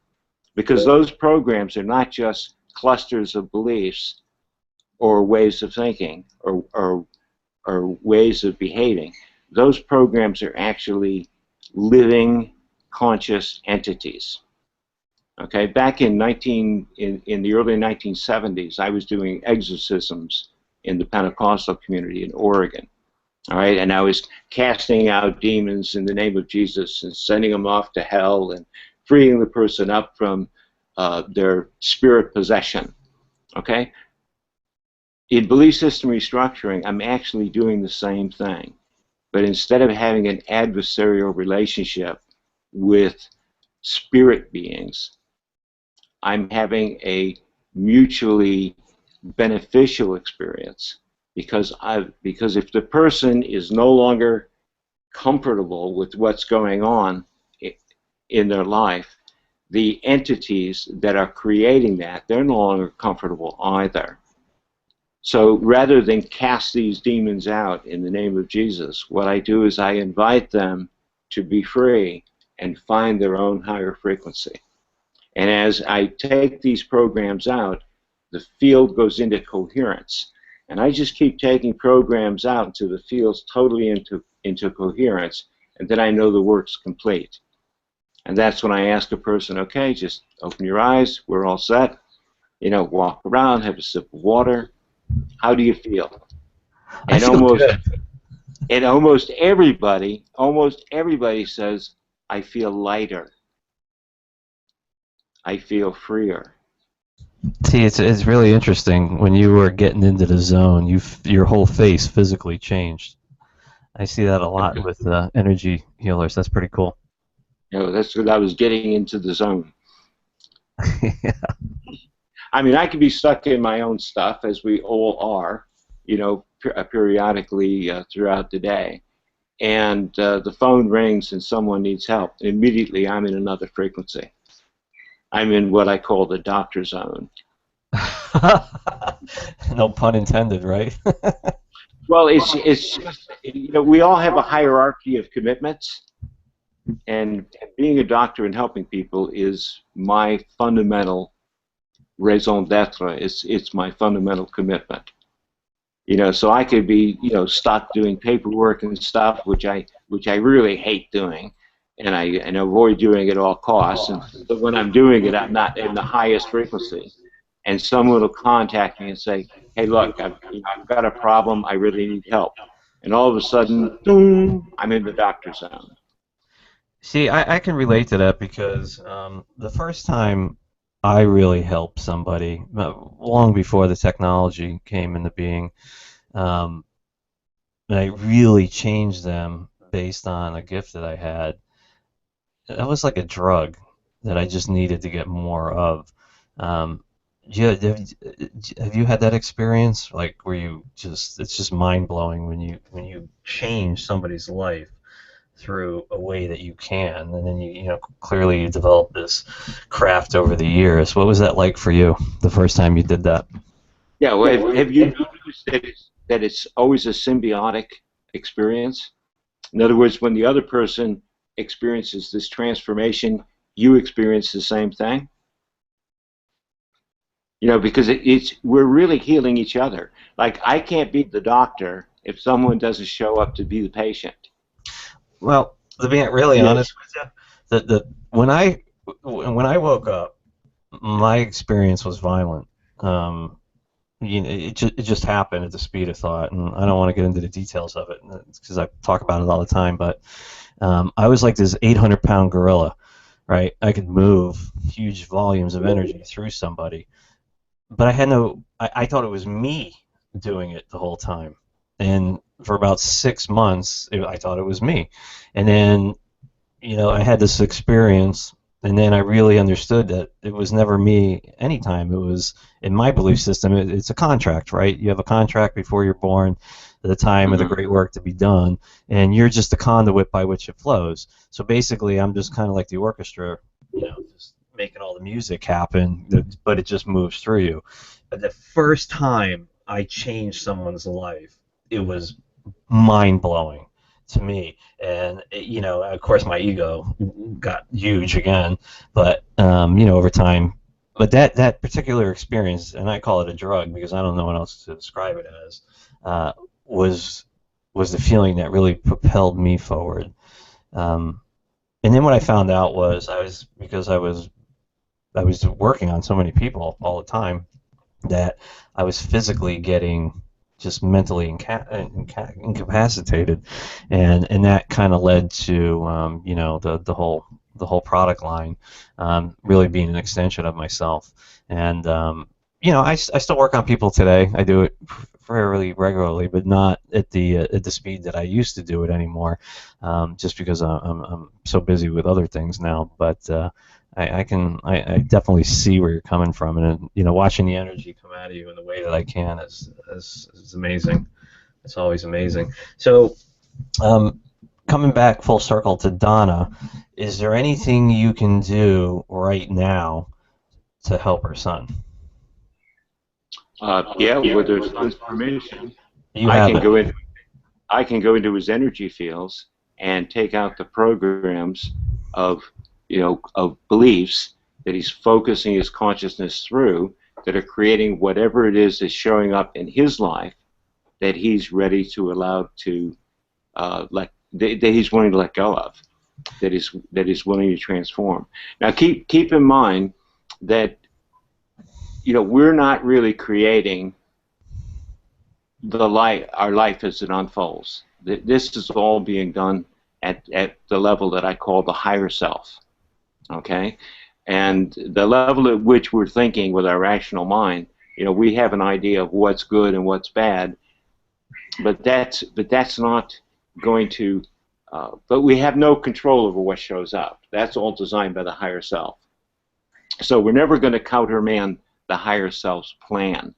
Because those programs are not just clusters of beliefs or ways of thinking or ways of behaving. Those programs are actually living, conscious entities. Okay, back in the early 1970s, I was doing exorcisms in the Pentecostal community in Oregon. All right, and I was casting out demons in the name of Jesus and sending them off to hell and freeing the person up from their spirit possession. Okay, in belief system restructuring, I'm actually doing the same thing, but instead of having an adversarial relationship with spirit beings, I'm having a mutually beneficial experience, because if the person is no longer comfortable with what's going on in their life, the entities that are creating that, they're no longer comfortable either. So rather than cast these demons out in the name of Jesus, what I do is I invite them to be free and find their own higher frequency. And as I take these programs out, the field goes into coherence. And I just keep taking programs out until the field's totally into coherence, and then I know the work's complete. And that's when I ask a person, okay, just open your eyes, we're all set. You know, walk around, have a sip of water. How do you feel? And I feel good. almost everybody says, I feel lighter. I feel freer. See, it's really interesting. When you were getting into the zone, your whole face physically changed. I see that a lot with energy healers. That's pretty cool. You know, that's because I was getting into the zone. Yeah. I mean, I could be stuck in my own stuff, as we all are, you know, periodically throughout the day. And the phone rings and someone needs help. Immediately, I'm in another frequency. I'm in what I call the doctor zone. No pun intended, right? Well, it's just, you know, we all have a hierarchy of commitments, and being a doctor and helping people is my fundamental raison d'etre. It's my fundamental commitment. You know, so I could be, you know, stuck doing paperwork and stuff, which I really hate doing, and I avoid doing at all costs. And but when I'm doing it, I'm not in the highest frequency. And someone will contact me and say, hey, look, I've got a problem. I really need help. And all of a sudden, boom, I'm in the doctor zone. See, I can relate to that because the first time I really helped somebody, long before the technology came into being, and I really changed them based on a gift that I had. That was like a drug that I just needed to get more of. Have you had that experience, like where it's just mind blowing when you change somebody's life through a way that you can, and then you clearly you develop this craft over the years. What was that like for you the first time you did that? Yeah, well, have you noticed that it's always a symbiotic experience? In other words, when the other person experiences this transformation, you experience the same thing? You know, because we're really healing each other. Like, I can't be the doctor if someone doesn't show up to be the patient. Well, to be really honest with you, when I woke up, my experience was violent. It just happened at the speed of thought, and I don't want to get into the details of it because I talk about it all the time. But I was like this 800-pound gorilla, right? I could move huge volumes of energy through somebody, but I thought it was me doing it the whole time. And for about 6 months, I thought it was me. And then, I had this experience, and then I really understood that it was never me anytime. It was, in my belief system, it's a contract, right? You have a contract before you're born, at the time of the great work to be done, and you're just the conduit by which it flows. So basically, I'm just kind of like the orchestra, just making all the music happen, but it just moves through you. But the first time I changed someone's life, it was mind-blowing to me. And, of course, my ego got huge again, but, over time. But that particular experience, and I call it a drug because I don't know what else to describe it as, was the feeling that really propelled me forward. And then what I found out was because I was working on so many people all the time that I was physically getting just mentally incapacitated, and that kind of led to the whole product line really being an extension of myself. And I still work on people today. I do it fairly regularly, but not at the speed that I used to do it anymore, just because I'm so busy with other things now. But I definitely see where you're coming from, and watching the energy come out of you in the way that I can is amazing. It's always amazing. So, coming back full circle to Donna, is there anything you can do right now to help her son? Yeah, with their son's permission, You I have can it. go in. I can go into his energy fields and take out the programs of, of beliefs that he's focusing his consciousness through that are creating whatever it is that's showing up in his life that he's ready to allow to that he's willing to let go of, that is willing to transform. Now, keep in mind that we're not really creating our life as it unfolds. This is all being done at the level that I call the higher self. Okay, and the level at which we're thinking with our rational mind, we have an idea of what's good and what's bad, but that's not going to. But we have no control over what shows up. That's all designed by the higher self. So we're never going to countermand the higher self's plan.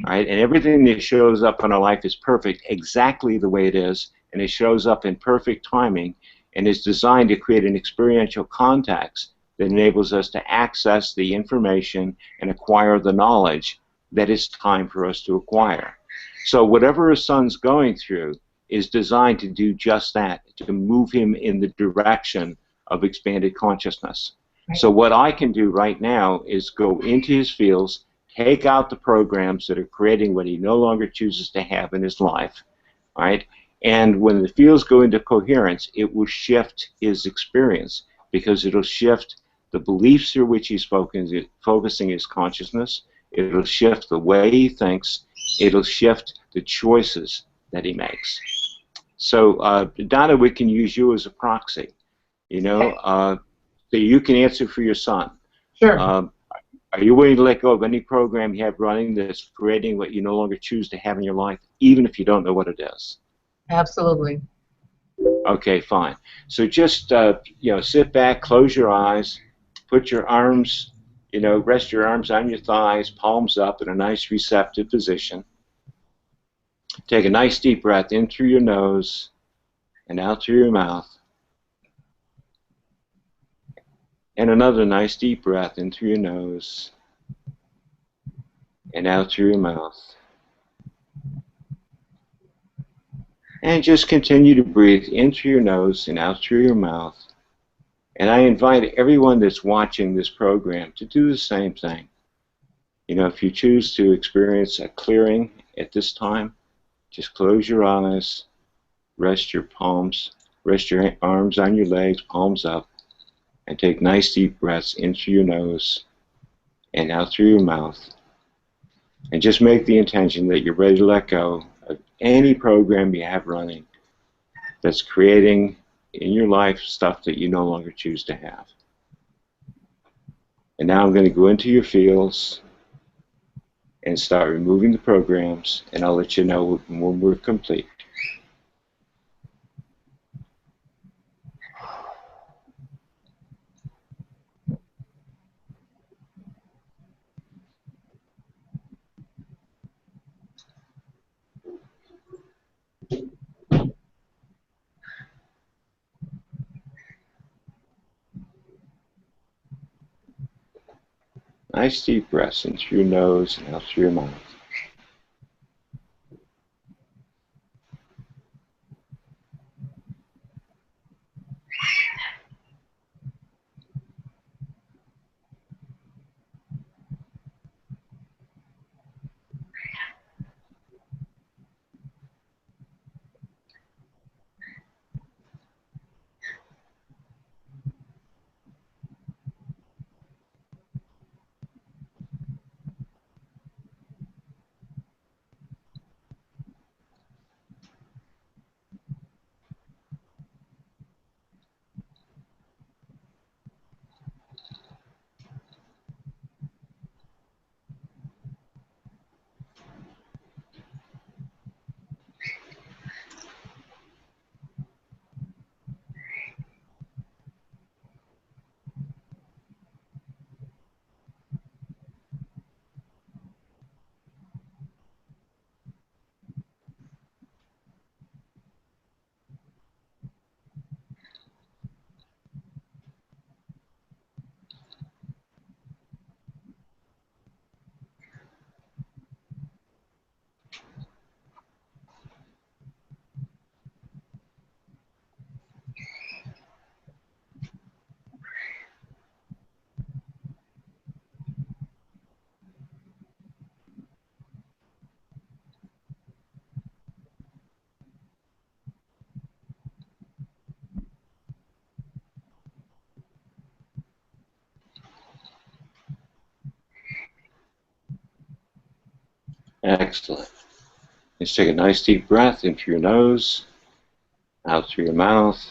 Right? And everything that shows up in our life is perfect exactly the way it is, and it shows up in perfect timing, and is designed to create an experiential context that enables us to access the information and acquire the knowledge that it's time for us to acquire. So whatever a son's going through is designed to do just that, to move him in the direction of expanded consciousness. So what I can do right now is go into his fields, take out the programs that are creating what he no longer chooses to have in his life, right? And when the fields go into coherence, it will shift his experience, because it'll shift the beliefs through which he's focusing his consciousness. It'll shift the way he thinks. It'll shift the choices that he makes. So, Donna, we can use you as a proxy, so you can answer for your son. Sure. Are you willing to let go of any program you have running that's creating what you no longer choose to have in your life, even if you don't know what it is? Absolutely. Okay, fine. So just sit back, close your eyes, put your arms, rest your arms on your thighs, palms up in a nice receptive position. Take a nice deep breath in through your nose and out through your mouth. And another nice deep breath in through your nose and out through your mouth. And just continue to breathe in through your nose and out through your mouth. And I invite everyone that's watching this program to do the same thing. If you choose to experience a clearing at this time, just close your eyes, rest your arms on your legs, palms up, and take nice deep breaths in through your nose and out through your mouth. And just make the intention that you're ready to let go of any program you have running that's creating in your life stuff that you no longer choose to have. And now I'm going to go into your fields and start removing the programs, and I'll let you know when we're complete. Nice deep breaths in through your nose and out through your mouth. Excellent. Just take a nice deep breath in through your nose, out through your mouth,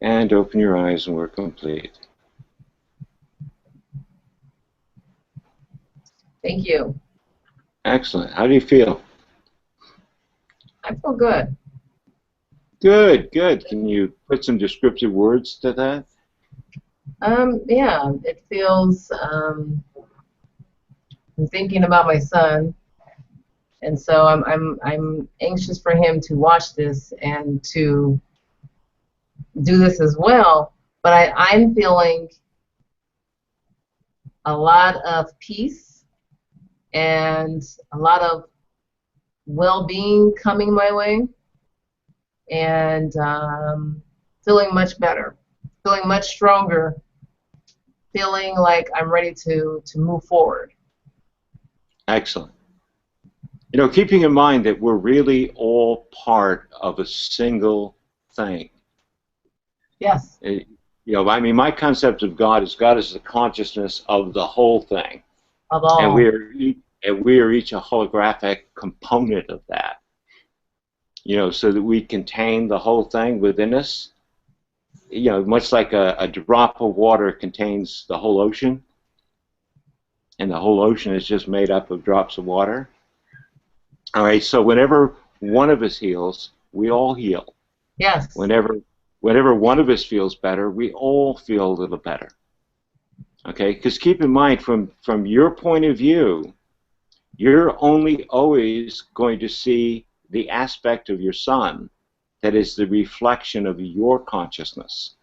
and open your eyes and we're complete. Thank you. Excellent. How do you feel? I feel good. Good, good. Can you put some descriptive words to that? Yeah, it feels, I'm thinking about my son, and so I'm anxious for him to watch this and to do this as well, but I'm feeling a lot of peace and a lot of well-being coming my way, and feeling much better, feeling much stronger, feeling like I'm ready to move forward. Excellent. You know, keeping in mind that we're really all part of a single thing. Yes. You know, I mean, my concept of God is the consciousness of the whole thing. Of all. And we are each a holographic component of that. You know, so that we contain the whole thing within us. You know, much like a drop of water contains the whole ocean, and the whole ocean is just made up of drops of water. All right, so whenever one of us heals, we all heal. Yes. Whenever one of us feels better, we all feel a little better. Okay, because keep in mind, from your point of view, you're only always going to see the aspect of your son that is the reflection of your consciousness.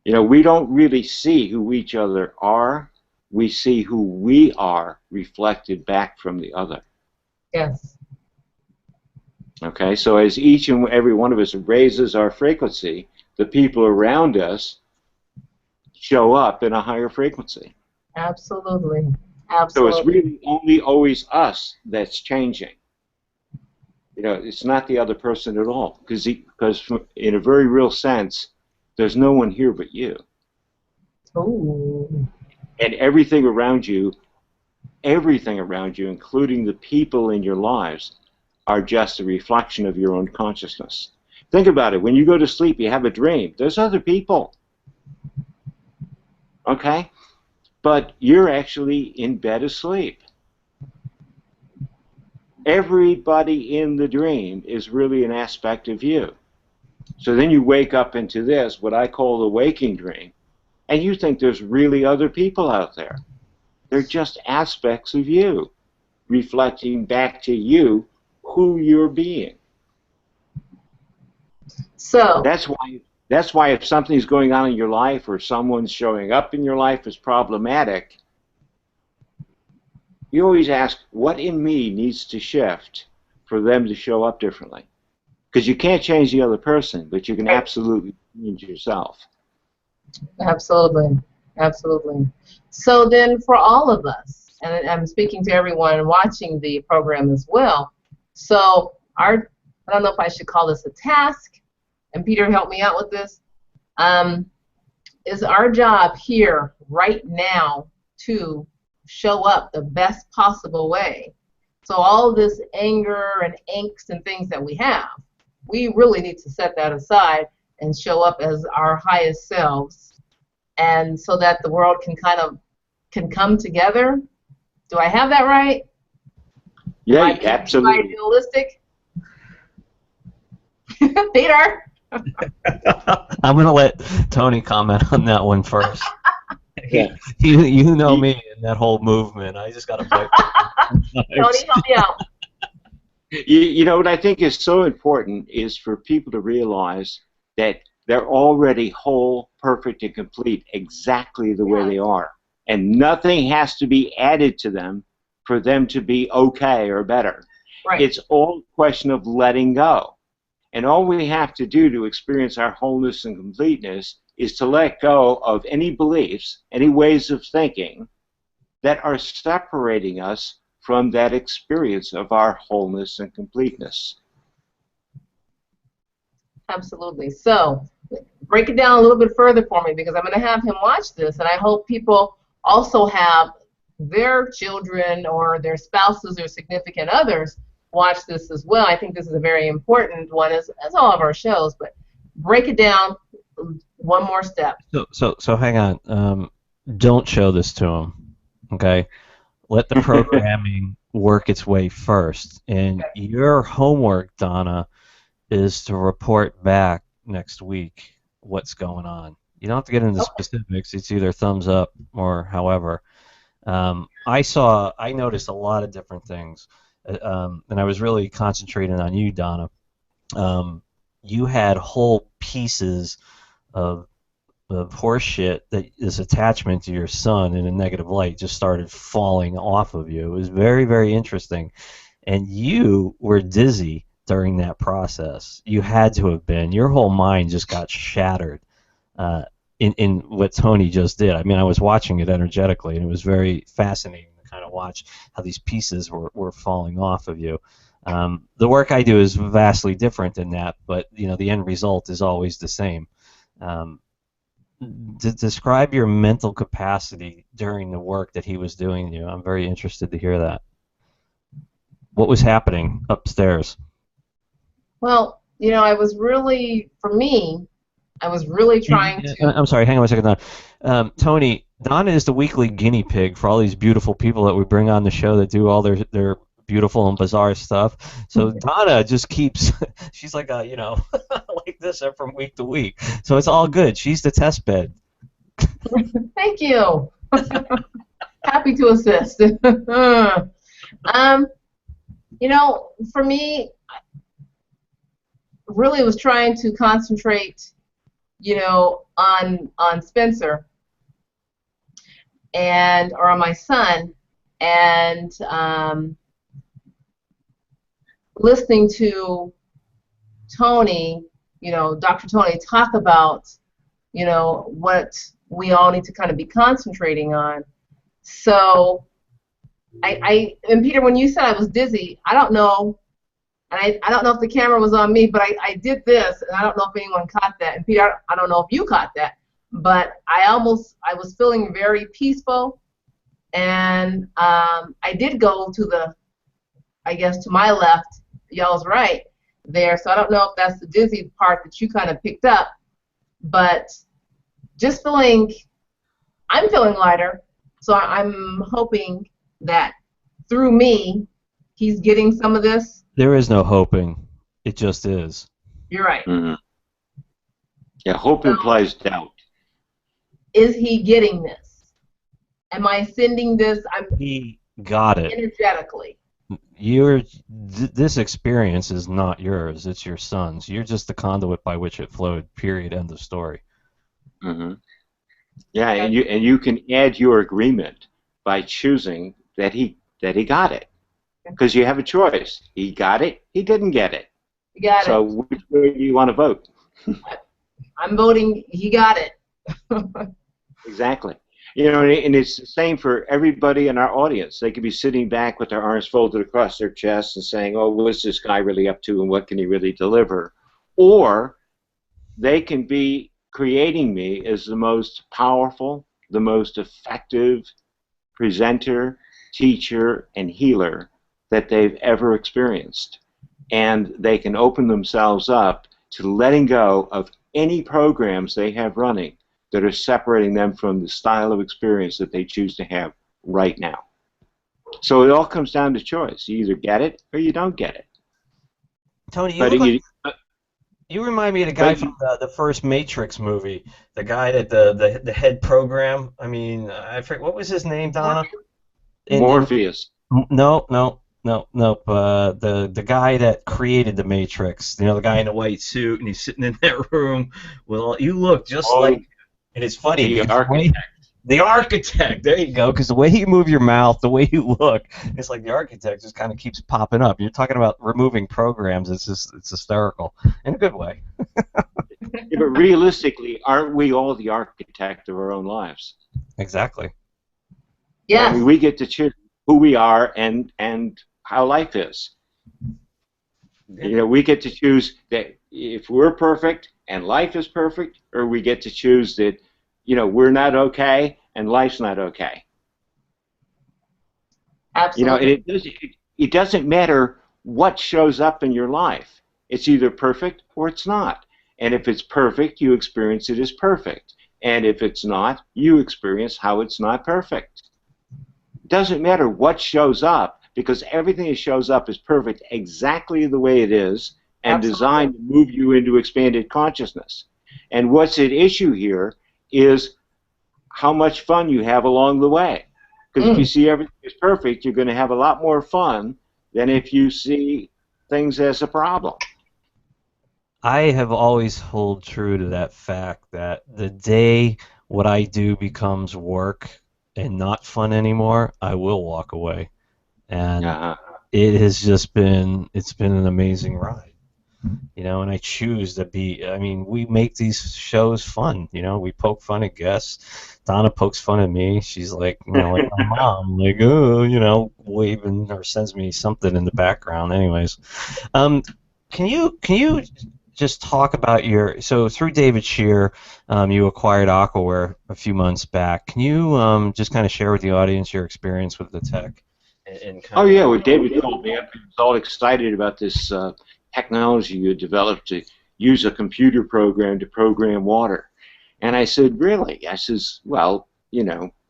You know, we don't really see who each other are. We see who we are reflected back from the other. Yes. Okay, so as each and every one of us raises our frequency, the people around us show up in a higher frequency. Absolutely. Absolutely. So it's really only always us that's changing. You know, it's not the other person at all, because in a very real sense, there's no one here but you. Ooh. And everything around you, including the people in your lives, are just a reflection of your own consciousness. Think about it. When you go to sleep, you have a dream. There's other people. Okay? But you're actually in bed asleep. Everybody in the dream is really an aspect of you. So then you wake up into this, what I call the waking dream, and you think there's really other people out there. They're just aspects of you, reflecting back to you who you're being. So that's why if something's going on in your life or someone's showing up in your life as problematic, you always ask, what in me needs to shift for them to show up differently? Because you can't change the other person, but you can absolutely change yourself. absolutely. Absolutely. So then for all of us, and I'm speaking to everyone watching the program as well, so I don't know if I should call this a task, and Peter help me out with this, is our job here right now to show up the best possible way. So all this anger and angst and things that we have, we really need to set that aside and show up as our highest selves, and so that the world can come together. Do I have that right? Yeah, absolutely. Idealistic? Peter? I'm going to let Tony comment on that one first. Yeah. You know me and that whole movement. I just got to fight. Tony, help me out. You know, what I think is so important is for people to realize that they're already whole, perfect, and complete exactly the way they are. And nothing has to be added to them for them to be okay or better. Right. It's all a question of letting go. And all we have to do to experience our wholeness and completeness is to let go of any beliefs, any ways of thinking that are separating us from that experience of our wholeness and completeness. Absolutely. So break it down a little bit further for me, because I'm going to have him watch this, and I hope people also have their children or their spouses or significant others watch this as well. I think this is a very important one, as all of our shows, but break it down one more step. So hang on. Don't show this to them, okay? Let the programming work its way first. And your homework, Donna, is to report back next week what's going on. You don't have to get into specifics. It's either thumbs up or however. I noticed a lot of different things, and I was really concentrating on you, Donna. You had whole pieces of horse shit that is attachment to your son in a negative light just started falling off of you. It was very, very interesting. And you were dizzy during that process. You had to have been. Your whole mind just got shattered in what Tony just did. I mean, I was watching it energetically, and it was very fascinating to kind of watch how these pieces were falling off of you. The work I do is vastly different than that, but the end result is always the same. To describe your mental capacity during the work that he was doing to you. I'm very interested to hear that. What was happening upstairs? Well, I was really trying to... I'm sorry, hang on a second, Donna. Tony, Donna is the weekly guinea pig for all these beautiful people that we bring on the show that do all their beautiful and bizarre stuff. So Donna just keeps, she's like like this from week to week. So it's all good. She's the test bed. Thank you. Happy to assist. For me, really was trying to concentrate, on Spencer or on my son, and listening to Tony, Dr. Tony talk about, what we all need to kind of be concentrating on. So and Peter, when you said I was dizzy, I don't know, and I don't know if the camera was on me, but I did this, and I don't know if anyone caught that. And Peter, I don't know if you caught that, but I was feeling very peaceful, and I did go to to my left, y'all's right there. So I don't know if that's the dizzy part that you kind of picked up, but just I'm feeling lighter. So I'm hoping that through me, he's getting some of this. There is no hoping. It just is. You're right. Mm-hmm. Yeah, hope implies doubt. Is he getting this? Am I sending this? He got it. Energetically. This experience is not yours. It's your son's. You're just the conduit by which it flowed. Period. End of story. Mm-hmm. Yeah, and you can add your agreement by choosing that he got it, because you have a choice. He got it. He didn't get it. He got it. So which way do you want to vote? I'm voting. He got it. Exactly. And it's the same for everybody in our audience. They could be sitting back with their arms folded across their chests and saying, "Oh, what's this guy really up to, and what can he really deliver?" Or they can be creating me as the most powerful, the most effective presenter, teacher, and healer that they've ever experienced. And they can open themselves up to letting go of any programs they have running that are separating them from the style of experience that they choose to have right now. So it all comes down to choice. You either get it or you don't get it. Tony, you remind me of the guy from the first Matrix movie, the guy that the head program. I mean, I forget, what was his name, Donna? Morpheus. No. The guy that created the Matrix. The guy in the white suit, and he's sitting in that room with all. You look just like. And it's funny. The architect. The architect. There you go. Because the way you move your mouth, the way you look, it's like the architect just kind of keeps popping up. You're talking about removing programs. It's hysterical in a good way. Yeah, but realistically, aren't we all the architect of our own lives? Exactly. Yes. I mean, we get to choose who we are and how life is. We get to choose that if we're perfect and life is perfect, or we get to choose that, we're not okay and life's not okay. You know, and Absolutely. it doesn't matter what shows up in your life. It's either perfect or it's not. And if it's perfect, you experience it as perfect. And if it's not, you experience how it's not perfect. It doesn't matter what shows up because everything that shows up is perfect exactly the way it is and Absolutely. designed to move you into expanded consciousness. And what's at issue here is how much fun you have along the way. Because if you Mm. see everything as perfect, you're going to have a lot more fun than if you see things as a problem. I have always held true to that fact that the day what I do becomes work and not fun anymore, I will walk away. And Uh-huh. it has just been, it's been an amazing ride. And I choose to be, I mean, we make these shows fun. We poke fun at guests. Donna pokes fun at me. She's like, like my mom, like, oh, waving or sends me something in the background. Anyways, um, can you just talk about so through David Shear, you acquired Aquaware a few months back. Can you just kind of share with the audience your experience with the tech and Oh, kind of yeah, well, David called me up. He was all excited about this technology you had developed to use a computer program to program water. And I said, really? I says, well,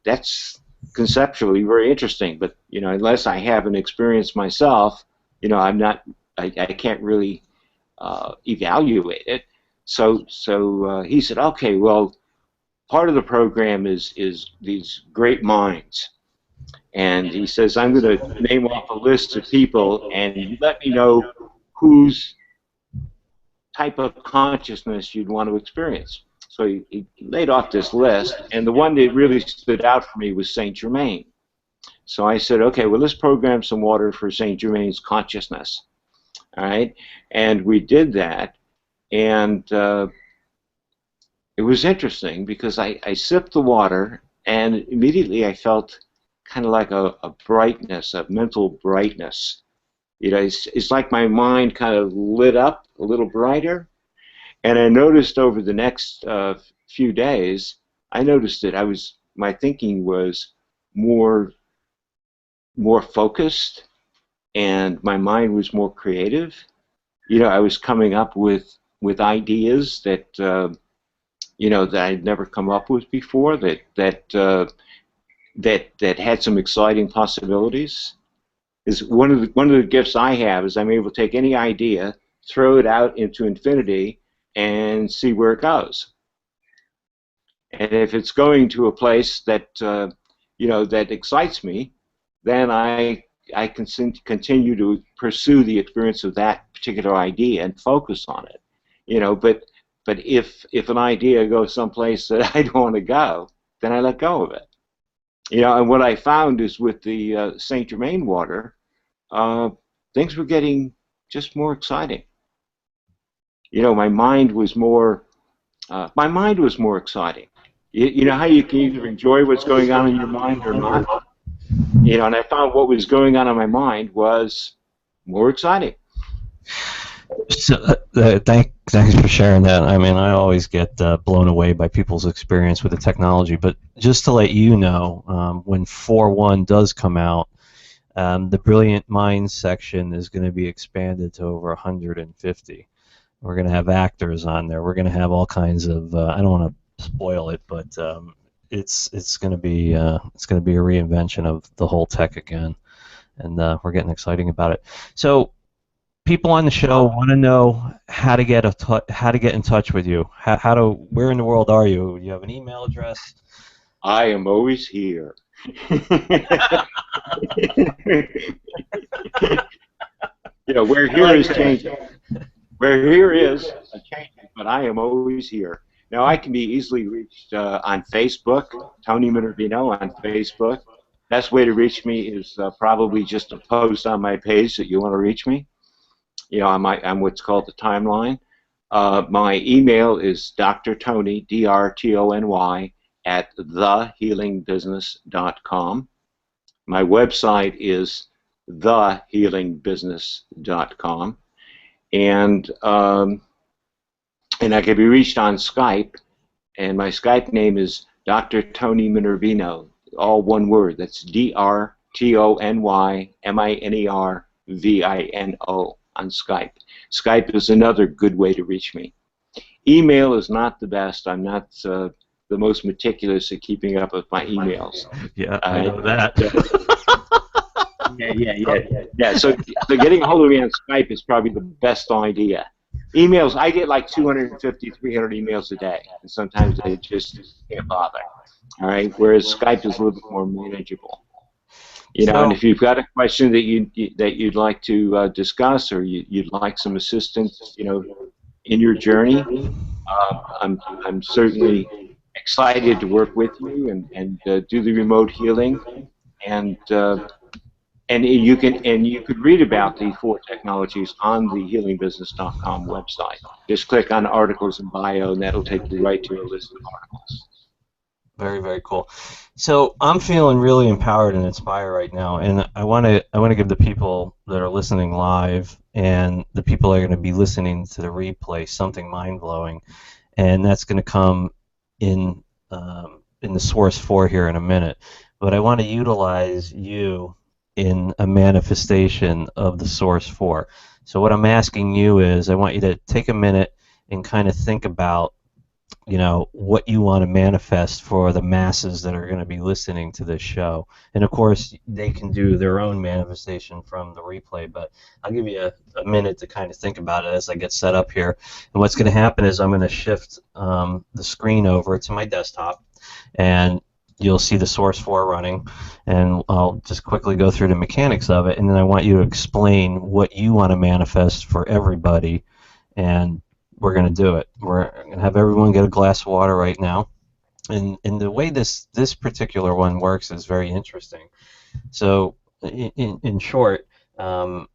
that's conceptually very interesting, but, unless I haven't experienced myself, I can't really evaluate it. So he said, okay, well, part of the program is these great minds. And he says, I'm going to name off a list of people, and you let me know whose type of consciousness you'd want to experience. So he laid off this list, and the one that really stood out for me was Saint Germain. So I said, okay, well, let's program some water for Saint Germain's consciousness. All right, and we did that, and it was interesting because I sipped the water, and immediately I felt kind of like a brightness, a mental brightness. It's like my mind kind of lit up a little brighter. And I noticed over the next few days, I noticed that my thinking was more more focused, and my mind was more creative. I was coming up with ideas that I'd never come up with before. That had some exciting possibilities. Is one of the gifts I have is I'm able to take any idea, throw it out into infinity, and see where it goes. And if it's going to a place that that excites me, then I can continue to pursue the experience of that particular idea and focus on it. But if an idea goes someplace that I don't want to go, then I let go of it. And what I found is with the Saint Germain water, uh, things were getting just more exciting. My mind was more exciting. You know how you can either enjoy what's going on in your mind or not. And I found what was going on in my mind was more exciting. So, thanks for sharing that. I mean, I always get blown away by people's experience with the technology. But just to let you know, when 4.1 does come out, the Brilliant Minds section is going to be expanded to over 150. We're going to have actors on there. We're going to have all kinds of. I don't want to spoil it, but it's going to be a reinvention of the whole tech again, and we're getting exciting about it. So people on the show want to know how to get in touch with you. Where in the world are you? Do you have an email address? I am always here. Where here is changing. Where here is a changing, but I am always here. Now, I can be easily reached on Facebook, Tony Minervino on Facebook. Best way to reach me is probably just a post on my page that you want to reach me. I'm what's called the timeline. My email is Dr. Tony, DRTONY, at thehealingbusiness.com. My website is thehealingbusiness.com. And I can be reached on Skype, and my Skype name is Dr. Tony Minervino, all one word. That's DRTONY TonyMinervino on Skype. Skype is another good way to reach me. Email is not the best. I'm not the most meticulous at keeping up with my emails. Yeah, I know that. Yeah. So getting a hold of me on Skype is probably the best idea. Emails, I get like 250, 300 emails a day, and sometimes I just can't bother. All right, whereas Skype is a little bit more manageable. You know, and if you've got a question that you'd like to discuss, or you'd like some assistance, you know, in your journey, I'm certainly excited to work with you and do the remote healing, and you could read about the 4 technologies on the healingbusiness.com website. Just click on articles and bio, and that'll take you right to a list of articles. Very, very cool. So I'm feeling really empowered and inspired right now, and I want to give the people that are listening live and the people that are going to be listening to the replay something mind-blowing, and that's going to come in the source 4 here in a minute. But I want to utilize you in a manifestation of the source 4. So what I'm asking you is, I want you to take a minute and kind of think about, you know, what you want to manifest for the masses that are going to be listening to this show. And of course, they can do their own manifestation from the replay, but I'll give you a minute to kind of think about it as I get set up here. And what's going to happen is I'm going to shift the screen over to my desktop, and you'll see the source 4 running, and I'll just quickly go through the mechanics of it, and then I want you to explain what you want to manifest for everybody, and we're going to do it. We're going to have everyone get a glass of water right now. And the way this particular one works is very interesting. So in short, you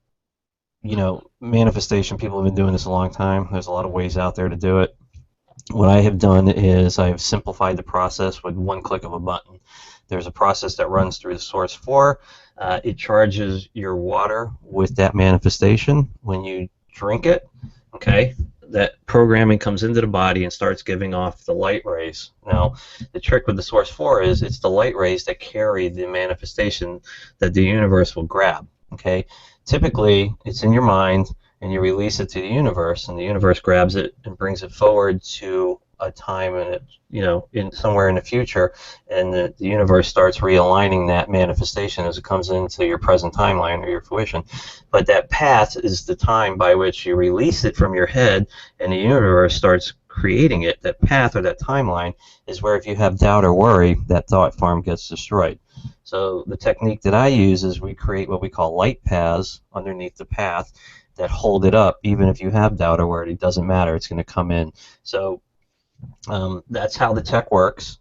know, manifestation, people have been doing this a long time. There's a lot of ways out there to do it. What I have done is I have simplified the process with one click of a button. There's a process that runs through the source 4. It charges your water with that manifestation. When you drink it, okay, that programming comes into the body and starts giving off the light rays. Now, the trick with the source 4 is it's the light rays that carry the manifestation that the universe will grab. Okay, typically it's in your mind, and you release it to the universe, and the universe grabs it and brings it forward to a time, and it, you know, in somewhere in the future, and the universe starts realigning that manifestation as it comes into your present timeline or your fruition. But that path is the time by which you release it from your head, and the universe starts creating it. That path or that timeline is where, if you have doubt or worry, that thought farm gets destroyed. So the technique that I use is we create what we call light paths underneath the path that hold it up. Even if you have doubt or worry, it doesn't matter, it's going to come in. So that's how the tech works.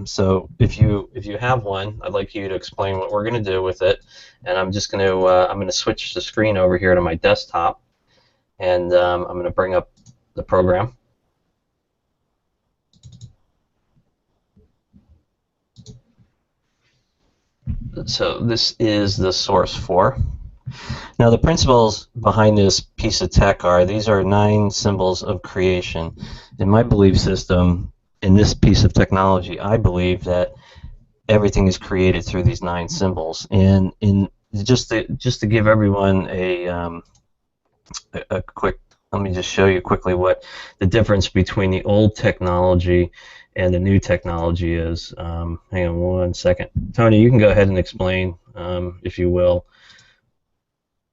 So if you have one, I'd like you to explain what we're going to do with it. And I'm just going to switch the screen over here to my desktop, and I'm going to bring up the program. So this is the source 4. Now, the principles behind this piece of tech are, these are 9 symbols of creation. In my belief system, in this piece of technology, I believe that everything is created through these 9 symbols. And just to give everyone a quick, let me just show you quickly what the difference between the old technology and the new technology is. Hang on one second. Tony, you can go ahead and explain, if you will,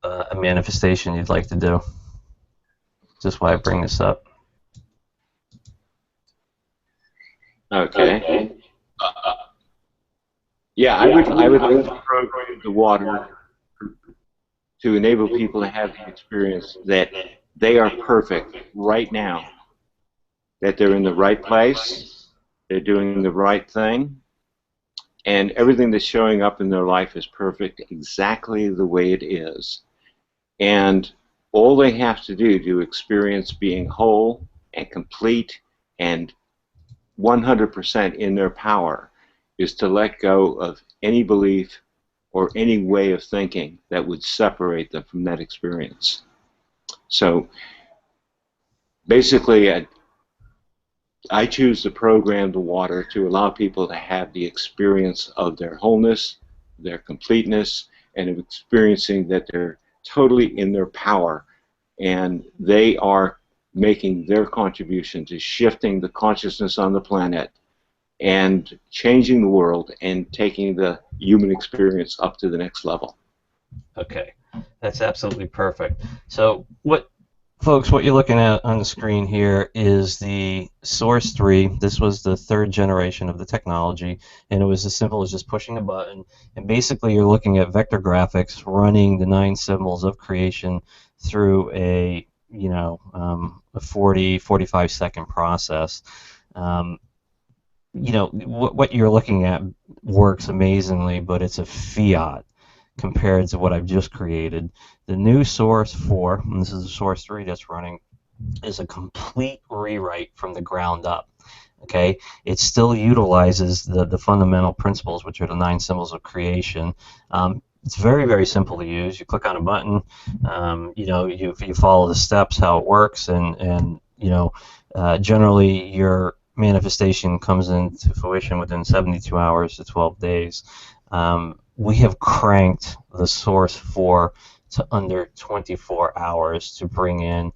a manifestation you'd like to do. Just why I bring this up. Okay. Yeah, I would like to program the water to enable people to have the experience that they are perfect right now, that they're in the right place, they're doing the right thing, and everything that's showing up in their life is perfect exactly the way it is. And all they have to do to experience being whole and complete and 100% in their power is to let go of any belief or any way of thinking that would separate them from that experience. So basically, I choose to program the water to allow people to have the experience of their wholeness, their completeness and of experiencing that they're totally in their power, and they are making their contribution to shifting the consciousness on the planet and changing the world and taking the human experience up to the next level. Okay, that's absolutely perfect. So folks, what you're looking at on the screen here is the Source 3. This was the third generation of the technology, and it was as simple as just pushing a button. And basically, you're looking at vector graphics running the 9 symbols of creation through a 45 second process. What you're looking at works amazingly, but it's a fiat compared to what I've just created. The new Source 4, and this is the Source 3 that's running, is a complete rewrite from the ground up. Okay, it still utilizes the fundamental principles, which are the 9 symbols of creation. It's very, very simple to use. You click on a button, you follow the steps, how it works, and generally your manifestation comes into fruition within 72 hours to 12 days. We have cranked the Source 4 to under 24 hours to bring in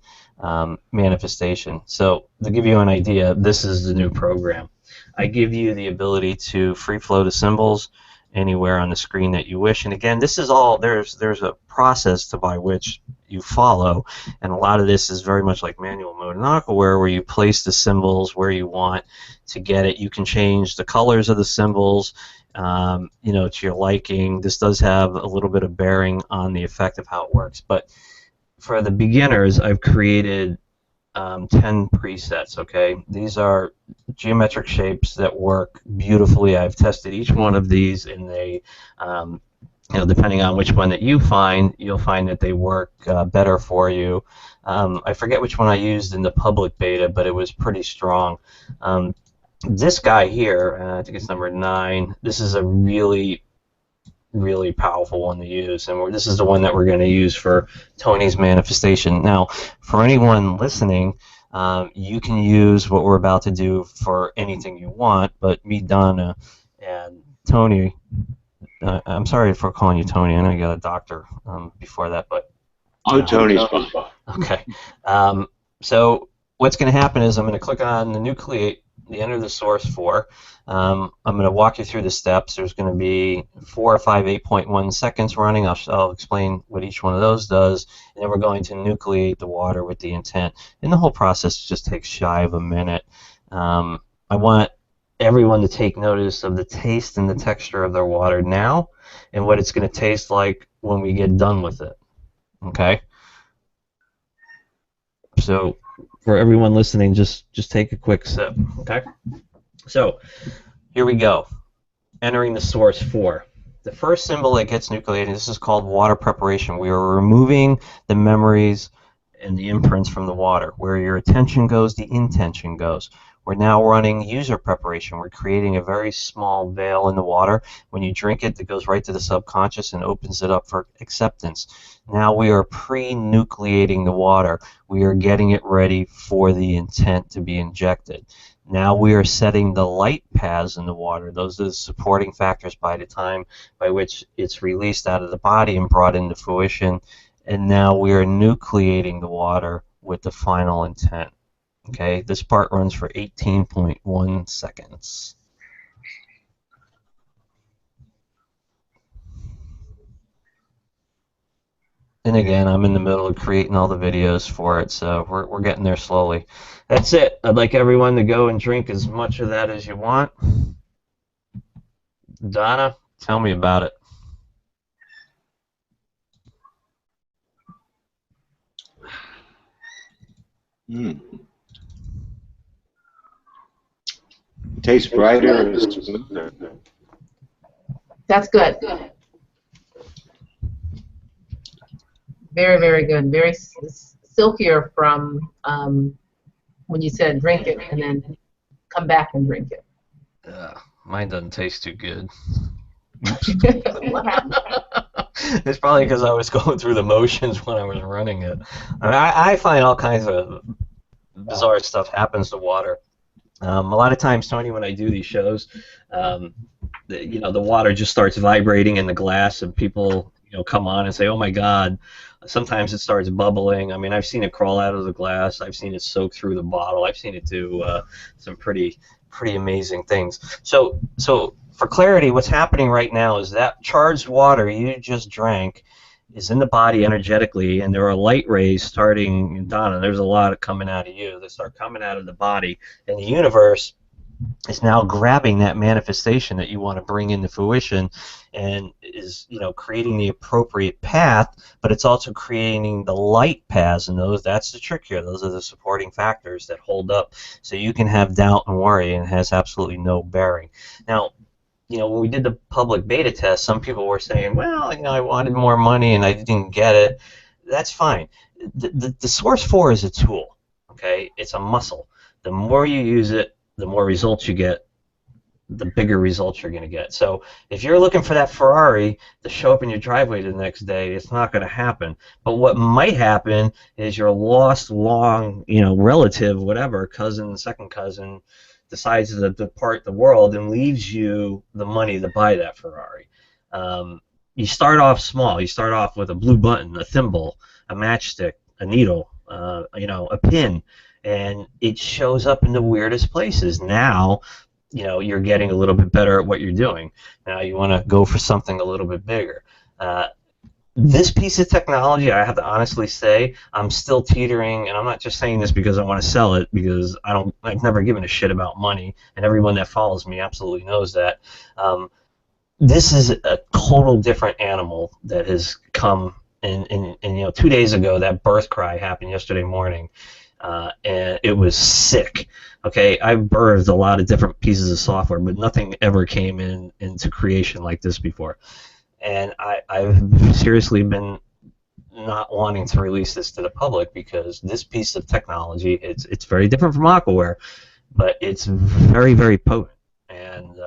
manifestation. So to give you an idea, this is the new program. I give you the ability to free flow the symbols anywhere on the screen that you wish. And again, this is all, there's a process by which you follow, and a lot of this is very much like manual mode in Aquaware, where you place the symbols where you want to get it. You can change the colors of the symbols to your liking. This does have a little bit of bearing on the effect of how it works. But for the beginners, I've created 10 presets, okay? These are geometric shapes that work beautifully. I've tested each one of these, and they, depending on which one that you find, you'll find that they work better for you. I forget which one I used in the public beta, but it was pretty strong. This guy here, I think it's number 9, this is a really, really powerful one to use, and this is the one that we're going to use for Tony's manifestation. Now, for anyone listening, you can use what we're about to do for anything you want, but me, Donna, and Tony, I'm sorry for calling you Tony. I know you got a doctor before that, but... Oh, Tony's fine. Okay. So what's going to happen is I'm going to click on the Nucleate, the end of the Source 4. I'm going to walk you through the steps. There's going to be 4 or 5 8.1 seconds running. I'll explain what each one of those does, and then we're going to nucleate the water with the intent. And the whole process just takes shy of a minute. I want everyone to take notice of the taste and the texture of their water now, and what it's going to taste like when we get done with it. Okay? So for everyone listening, just take a quick sip, okay? So here we go. Entering the Source 4. The first symbol that gets nucleated, this is called water preparation. We are removing the memories and the imprints from the water. Where your attention goes, the intention goes. We're now running user preparation. We're creating a very small veil in the water. When you drink it, it goes right to the subconscious and opens it up for acceptance. Now we are pre-nucleating the water. We are getting it ready for the intent to be injected. Now we are setting the light paths in the water. Those are the supporting factors by the time by which it's released out of the body and brought into fruition. And now we are nucleating the water with the final intent. Okay, this part runs for 18.1 seconds. And again, I'm in the middle of creating all the videos for it, so we're getting there slowly. That's it. I'd like everyone to go and drink as much of that as you want. Donna, tell me about it. Tastes brighter and smoother. That's good. Very, very good. Very silkier from when you said drink it and then come back and drink it. Mine doesn't taste too good. What happened? It's probably because I was going through the motions when I was running it. I find all kinds of bizarre stuff happens to water. A lot of times, Tony, when I do these shows, the water just starts vibrating in the glass, and people, come on and say, "Oh my God!" Sometimes it starts bubbling. I mean, I've seen it crawl out of the glass. I've seen it soak through the bottle. I've seen it do some pretty amazing things. So for clarity, what's happening right now is that charged water you just drank is in the body energetically, and there are light rays starting, Donna, there's a lot coming out of you that start coming out of the body, and the universe is now grabbing that manifestation that you want to bring into fruition, and is creating the appropriate path, but it's also creating the light paths, and that's the trick here. Those are the supporting factors that hold up, so you can have doubt and worry, and it has absolutely no bearing. Now, when we did the public beta test, some people were saying, well, I wanted more money and I didn't get it. That's fine. The Source 4 is a tool, okay? It's a muscle. The more you use it, the more results you get, the bigger results you're going to get. So if you're looking for that Ferrari to show up in your driveway the next day, it's not going to happen. But what might happen is your lost, long, relative, whatever, cousin, second cousin, decides to depart the world and leaves you the money to buy that Ferrari. You start off small. You start off with a blue button, a thimble, a matchstick, a needle, a pin, and it shows up in the weirdest places. Now, you're getting a little bit better at what you're doing. Now you want to go for something a little bit bigger. This piece of technology, I have to honestly say, I'm still teetering, and I'm not just saying this because I want to sell it, because I've never given a shit about money, and everyone that follows me absolutely knows that. This is a total different animal that has come, and 2 days ago, that birth cry happened yesterday morning, and it was sick. Okay, I've birthed a lot of different pieces of software, but nothing ever came into creation like this before. And I've seriously been not wanting to release this to the public, because this piece of technology, it's very different from Aquaware, but it's very, very potent. And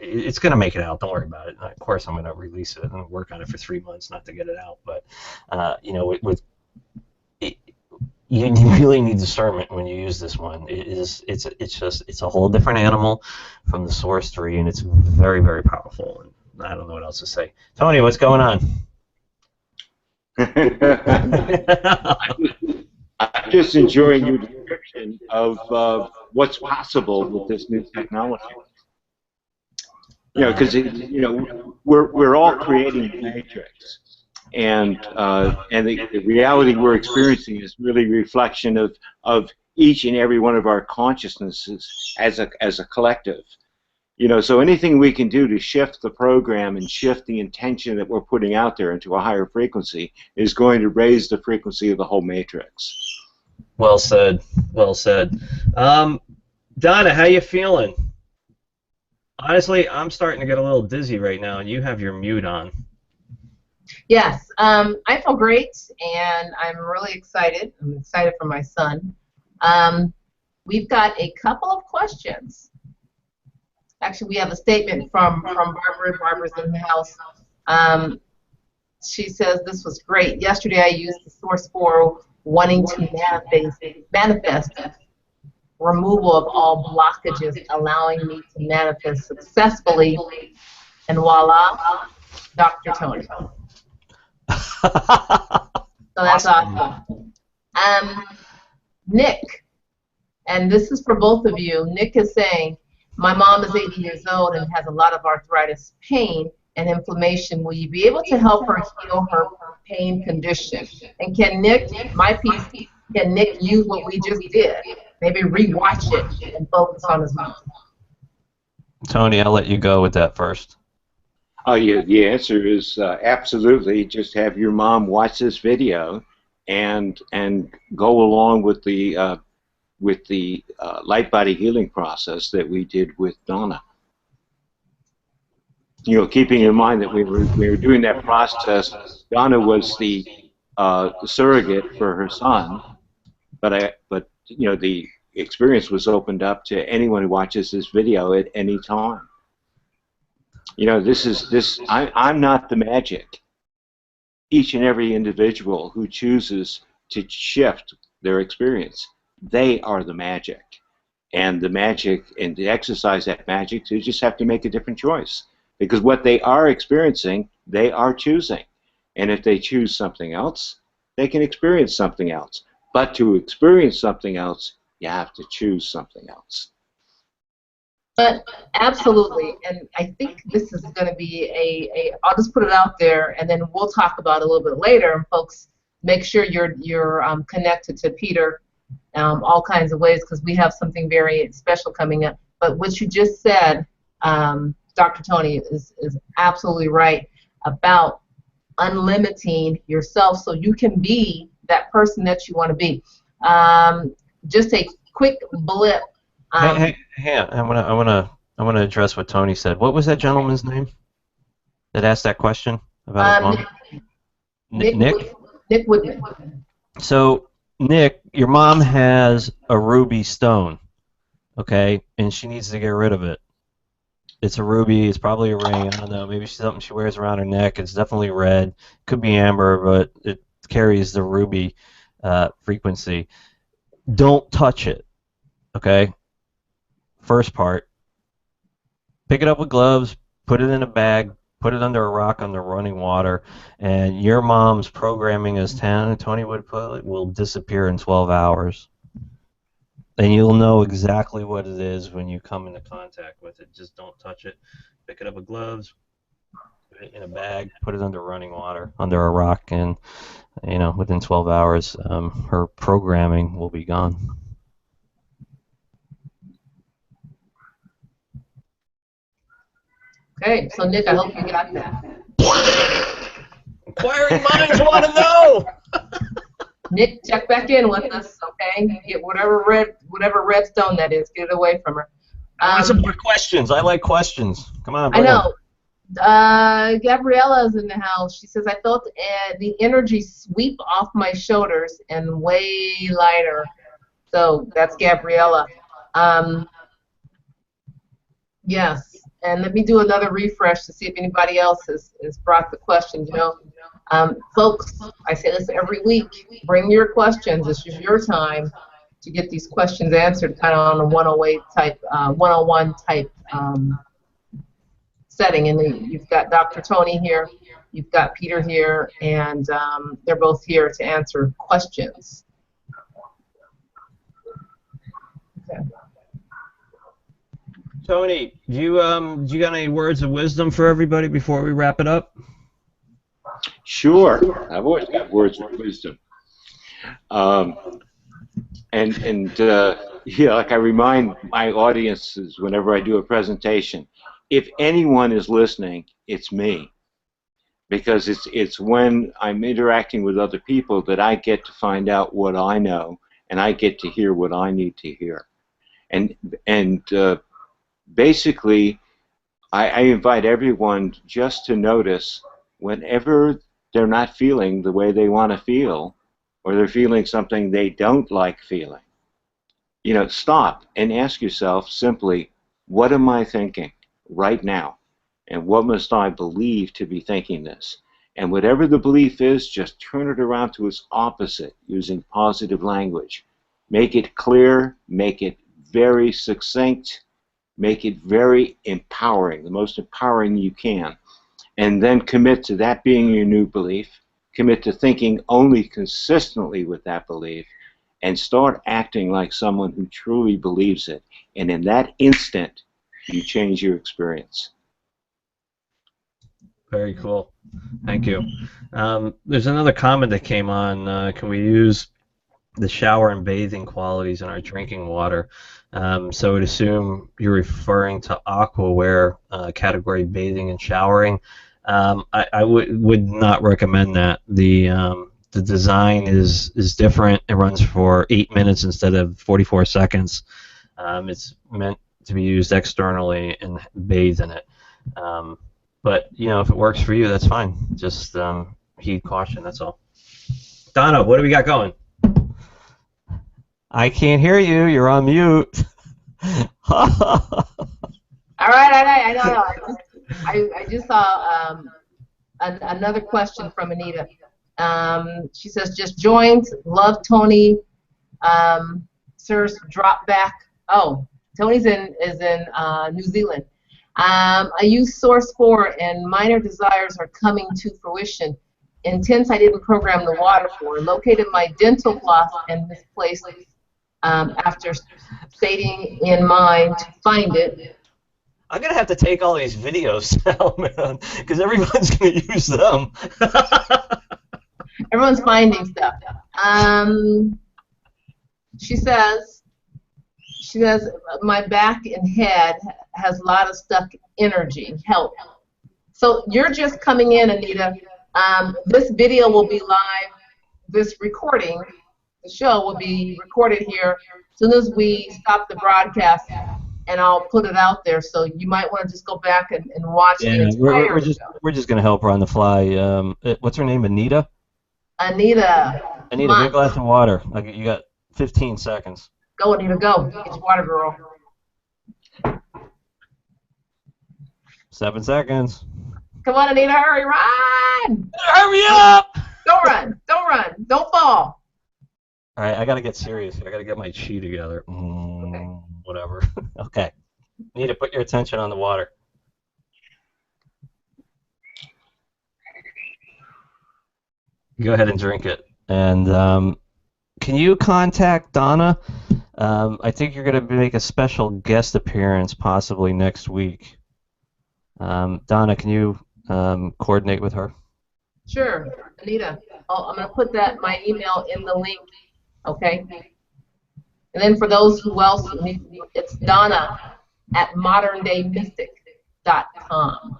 it's going to make it out. Don't worry about it. Of course, I'm going to release it. I'm going to work on it for 3 months not to get it out. But you really need discernment when you use this one. It's a whole different animal from the Source 3, and it's very, very powerful. And I don't know what else to say. Tony, what's going on? I'm just enjoying your description of what's possible with this new technology. Because we're all creating a matrix, and the reality we're experiencing is really a reflection of each and every one of our consciousnesses as a collective. So anything we can do to shift the program and shift the intention that we're putting out there into a higher frequency is going to raise the frequency of the whole matrix. Well said. Well said. Donna, how you feeling? Honestly, I'm starting to get a little dizzy right now, and you have your mute on. Yes, I feel great, and I'm really excited. I'm excited for my son. We've got a couple of questions. Actually, we have a statement from Barbara. Barbara's in the house. She says, this was great. Yesterday I used the Source 4 wanting to manifest removal of all blockages, allowing me to manifest successfully, and voila, Dr. Tony. So that's awesome. Nick, and this is for both of you. Nick is saying, my mom is 80 years old and has a lot of arthritis pain and inflammation. Will you be able to help her heal her pain condition? And can Nick, can Nick use what we just did? Maybe rewatch it and focus on his mom. Tony, I'll let you go with that first. Oh, yeah, the answer is absolutely. Just have your mom watch this video and go along with the light body healing process that we did with Donna. Keeping in mind that we were doing that process, Donna was the surrogate for her son, but the experience was opened up to anyone who watches this video at any time. I'm not the magic. Each and every individual who chooses to shift their experience, they are the magic. And the magic, and to exercise that magic, you just have to make a different choice. Because what they are experiencing, they are choosing. And if they choose something else, they can experience something else. But to experience something else, you have to choose something else. But absolutely, and I think this is going to be I'll just put it out there, and then we'll talk about it a little bit later. And folks, make sure you're connected to Peter all kinds of ways, because we have something very special coming up. But what you just said, Dr. Tony, is absolutely right about unlimiting yourself so you can be that person that you want to be. Just a quick blip. Hey, I wanna address what Tony said. What was that gentleman's name that asked that question about his mom? Nick? Nick Woodman. So, Nick, your mom has a ruby stone, okay, and she needs to get rid of it. It's a ruby. It's probably a ring. I don't know. Maybe something she wears around her neck. It's definitely red. Could be amber, but it carries the ruby frequency. Don't touch it, okay? First part. Pick it up with gloves. Put it in a bag. Put it under a rock under running water, and your mom's programming, as Tony would put it, will disappear in 12 hours. And you'll know exactly what it is when you come into contact with it. Just don't touch it. Pick it up with gloves, put it in a bag, put it under running water, under a rock, and within 12 hours, her programming will be gone. Okay, so Nick, I hope you got that. Inquiring minds want to know. Nick, check back in with us, okay? Get whatever red stone that is. Get it away from her. I want some more questions. I like questions. Come on. I know. Gabriella's in the house. She says, I felt the energy sweep off my shoulders and way lighter. So that's Gabriella. Yes. And let me do another refresh to see if anybody else has brought the questions. Folks, I say this every week. Bring your questions. This is your time to get these questions answered, kind of on a 108 type, 101 type setting. And you've got Dr. Tony here, you've got Peter here, and they're both here to answer questions. Okay. Tony, do you got any words of wisdom for everybody before we wrap it up? Sure, I've always got words of wisdom. Like I remind my audiences whenever I do a presentation, if anyone is listening, it's me, because it's when I'm interacting with other people that I get to find out what I know, and I get to hear what I need to hear, and basically, I invite everyone just to notice whenever they're not feeling the way they want to feel, or they're feeling something they don't like feeling. Stop and ask yourself simply, what am I thinking right now? And what must I believe to be thinking this? And whatever the belief is, just turn it around to its opposite using positive language. Make it clear, make it very succinct, make it very empowering, the most empowering you can. And then commit to that being your new belief. Commit to thinking only consistently with that belief. And start acting like someone who truly believes it. And in that instant, you change your experience. Very cool. Thank you. There's another comment that came on. Can we use the shower and bathing qualities in our drinking water? So I would assume you're referring to aquaware category, bathing and showering. I would not recommend that. The design is different. It runs for 8 minutes instead of 44 seconds. It's meant to be used externally and bathe in it. But if it works for you, that's fine. Just heed caution. That's all. Donna, what do we got going? I can't hear you. You're on mute. All right. I know. I just saw another question from Anita. She says, just joined. Love Tony. Sir's drop back Oh, Tony's is in New Zealand. I use Source 4, and minor desires are coming to fruition. Intense I didn't program the water for. Located my dental floss and misplaced after stating in mind to find it. I'm gonna have to take all these videos now, man, because everyone's gonna use them. Everyone's finding stuff. She says, my back and head has a lot of stuck energy. Help. So you're just coming in, Anita. This video will be live. This recording, the show will be recorded here as soon as we stop the broadcast, and I'll put it out there. So you might want to just go back and watch the entire show. We're just gonna help her on the fly. What's her name? Anita. Anita, get a glass of water. You got 15 seconds. Go, Anita, go. Get your water, girl. 7 seconds. Come on, Anita, hurry, run! Hurry up! Don't run, don't run, don't fall. All right, I gotta get serious. I gotta get my chi together. Okay. Whatever. Okay. Anita, put your attention on the water. Go ahead and drink it. And can you contact Donna? I think you're going to make a special guest appearance possibly next week. Donna, can you coordinate with her? Sure, Anita. I'm going to put my email in the link, okay? And then for those who else, it's Donna at moderndayMystic.com.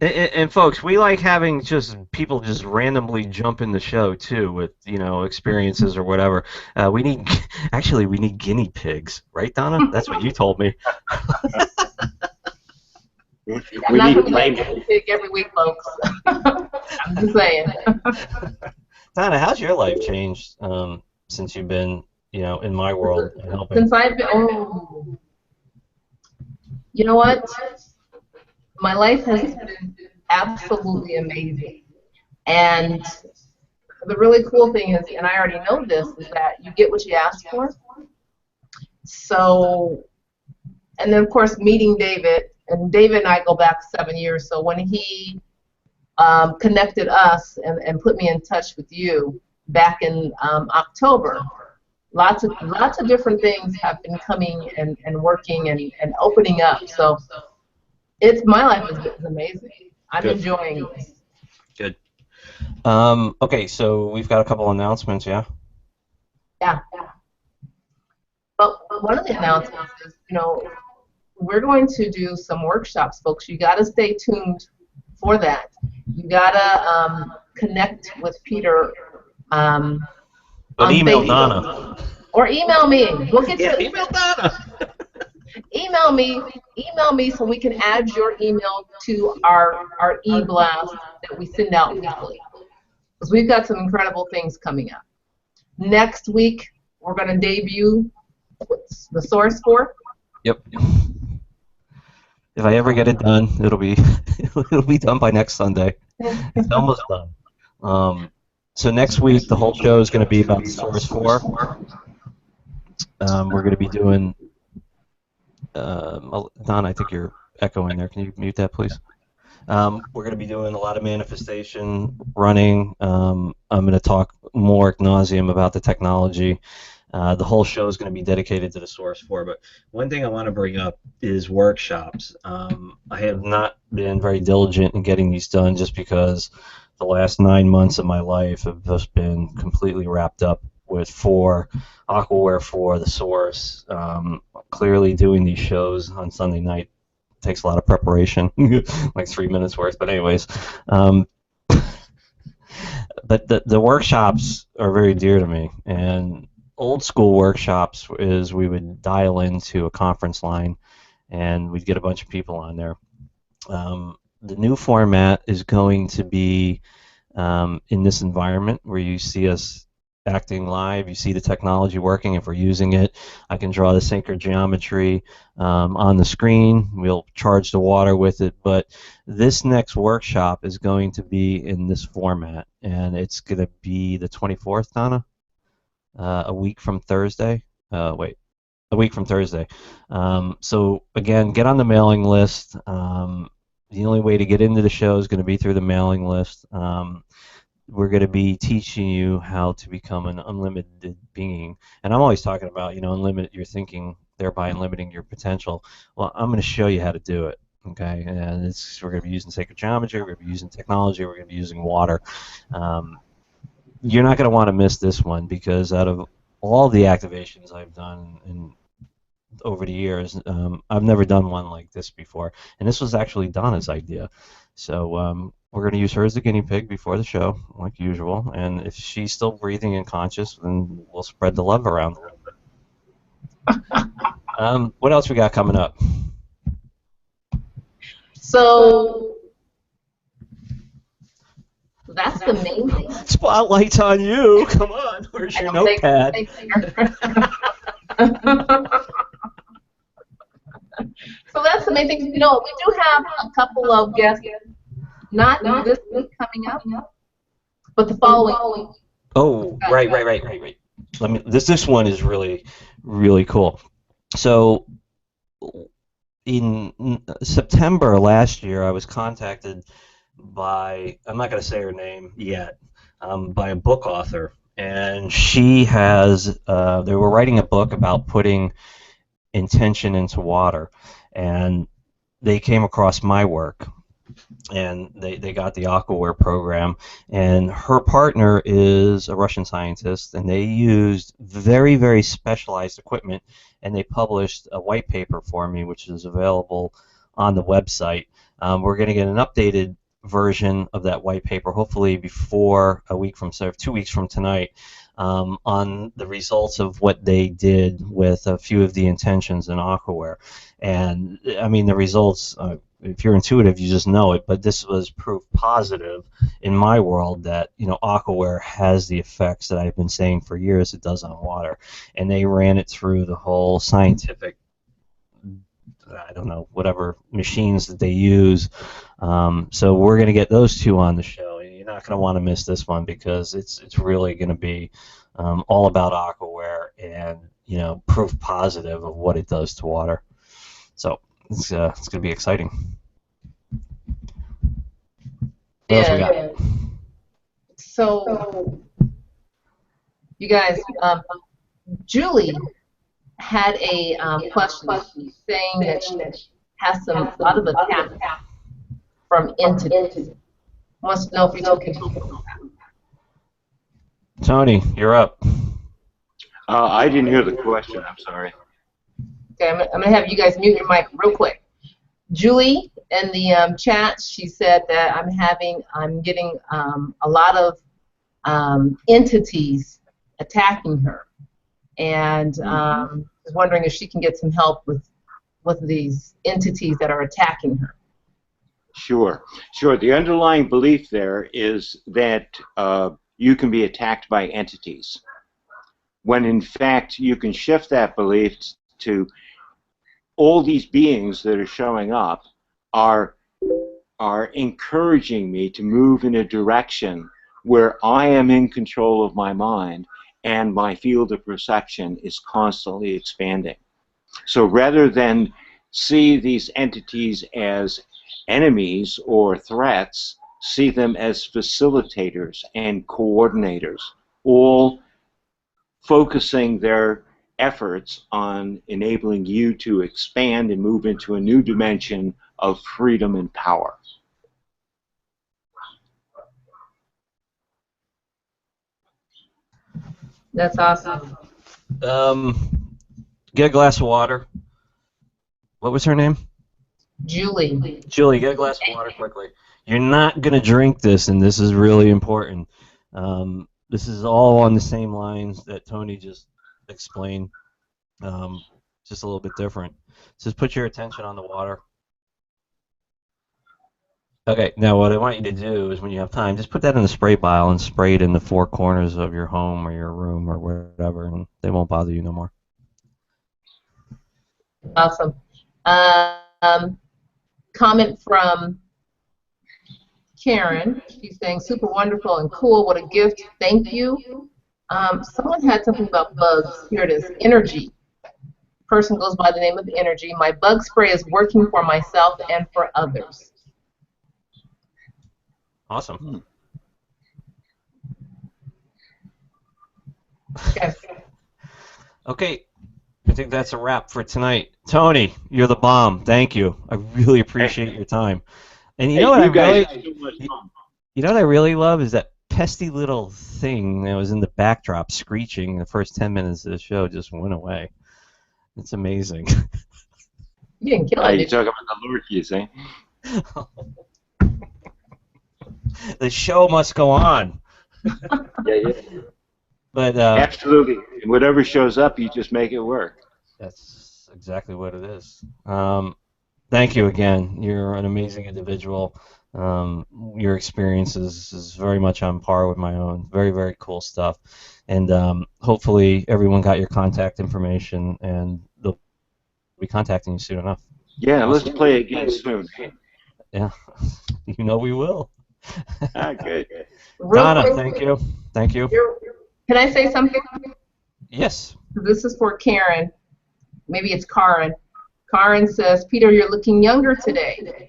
And folks, we like having just people just randomly jump in the show too with experiences or whatever. We need guinea pigs, right, Donna? That's what you told me. I'm not going to make a guinea pig every week, folks. I'm just saying. Donna, how's your life changed since you've been in my world and helping? Since I've been, you know what? My life has been absolutely amazing. And the really cool thing is, and I already know this, is that you get what you ask for. So, and then of course meeting David, and David and I go back 7 years, so when he connected us and put me in touch with you back in October, lots of different things have been coming and working and opening up. So my life is amazing. I'm enjoying this. Good. Okay, so we've got a couple announcements, yeah? Yeah. But one of the announcements is, we're going to do some workshops, folks. You got to stay tuned for that. You got to connect with Peter on email Facebook. Donna. Or email me. We'll get you. Email Donna. Email me so we can add your email to our e-blast that we send out weekly. Because we've got some incredible things coming up. Next week, we're going to debut the Source 4. Yep. If I ever get it done, it'll be done by next Sunday. It's almost done. So next week, the whole show is going to be about Source 4. We're going to be doing. Don, I think you're echoing there. Can you mute that, please? We're going to be doing a lot of manifestation, running. I'm going to talk more ad nauseum about the technology. The whole show is going to be dedicated to the Source 4. But one thing I want to bring up is workshops. I have not been very diligent in getting these done just because the last 9 months of my life have just been completely wrapped up with Aquaware 4, the Source. Clearly doing these shows on Sunday night takes a lot of preparation, like 3 minutes worth. But anyways, but the workshops are very dear to me. And old school workshops is we would dial into a conference line and we'd get a bunch of people on there. The new format is going to be in this environment where you see us acting live, you see the technology working. If we're using it, I can draw the synchro geometry on the screen. We'll charge the water with it. But this next workshop is going to be in this format, and it's going to be the 24th, Donna, a week from Thursday. a week from Thursday. So again, get on the mailing list. The only way to get into the show is going to be through the mailing list. We're going to be teaching you how to become an unlimited being. And I'm always talking about, unlimited your thinking, thereby unlimiting your potential. Well, I'm going to show you how to do it. Okay, and we're going to be using sacred geometry, we're going to be using technology, we're going to be using water. You're not going to want to miss this one, because out of all the activations I've done over the years, I've never done one like this before. And this was actually Donna's idea. So we're going to use her as the guinea pig before the show, like usual. And if she's still breathing and conscious, then we'll spread the love around a little bit. What else we got coming up? So that's the main thing. Spotlight's on you. Come on. Where's your notepad? So that's the main thing. We do have a couple of guests, not this week coming up, but the following. Oh, right. This one is really, really cool. So in September last year, I was contacted by, I'm not going to say her name yet, by a book author. And she has, they were writing a book about putting intention into water. And they came across my work. And they got the Aquaware program. And her partner is a Russian scientist. And they used very, very specialized equipment. And they published a white paper for me, which is available on the website. We're going to get an updated version of that white paper, hopefully before 2 weeks from tonight, on the results of what they did with a few of the intentions in Aquaware. And I mean, the results, if you're intuitive, you just know it, but this was proof positive in my world that, Aquaware has the effects that I've been saying for years it does on water. And they ran it through the whole scientific, I don't know, whatever machines that they use. So we're going to get those two on the show. You're not going to want to miss this one, because it's really going to be all about Aquaware and, proof positive of what it does to water. So it's going to be exciting. What else we got? So, you guys, Julie had a question saying that she has a lot of attacks from entities. Wants to know if you took it. Tony, you're up. I didn't hear the question. I'm sorry. Okay, I'm going to have you guys mute your mic real quick. Julie, in the chat, she said that I'm getting a lot of entities attacking her, and is wondering if she can get some help with these entities that are attacking her. Sure. The underlying belief there is that you can be attacked by entities, when in fact you can shift that belief to all these beings that are showing up are encouraging me to move in a direction where I am in control of my mind and my field of perception is constantly expanding. So rather than see these entities as enemies or threats, see them as facilitators and coordinators, all focusing their efforts on enabling you to expand and move into a new dimension of freedom and power. That's awesome. Get a glass of water. What was her name? Julie. Julie, get a glass of water quickly. You're not going to drink this, and this is really important. This is all on the same lines that Tony just explained, just a little bit different. Just put your attention on the water. Okay, now what I want you to do is, when you have time, just put that in a spray vial and spray it in the four corners of your home or your room or wherever, and they won't bother you no more. Awesome. Comment from Karen. She's saying, super wonderful and cool. What a gift. Thank you. Someone had something about bugs. Here it is. Energy person goes by the name of Energy. My bug spray is working for myself and for others. Awesome. Okay. Okay, I think that's a wrap for tonight. Tony, you're the bomb. Thank you. I really appreciate your time. And you know what you know what I really love is that pesky little thing that was in the backdrop screeching the first 10 minutes of the show just went away. It's amazing. You didn't kill it. You talking about the Lorkies, eh? The show must go on. Yeah. But absolutely. And whatever shows up, you just make it work. That's exactly what it is. Thank you again. You're an amazing individual. Your experience is very much on par with my own. Very, very cool stuff. And hopefully everyone got your contact information, and they'll be contacting you soon enough. Yeah, let's play again soon. Yeah, you know we will. Good. Donna, thank you. Thank you. Can I say something? Yes. This is for Karen. Maybe it's Karen. Karen says, Peter, you're looking younger today.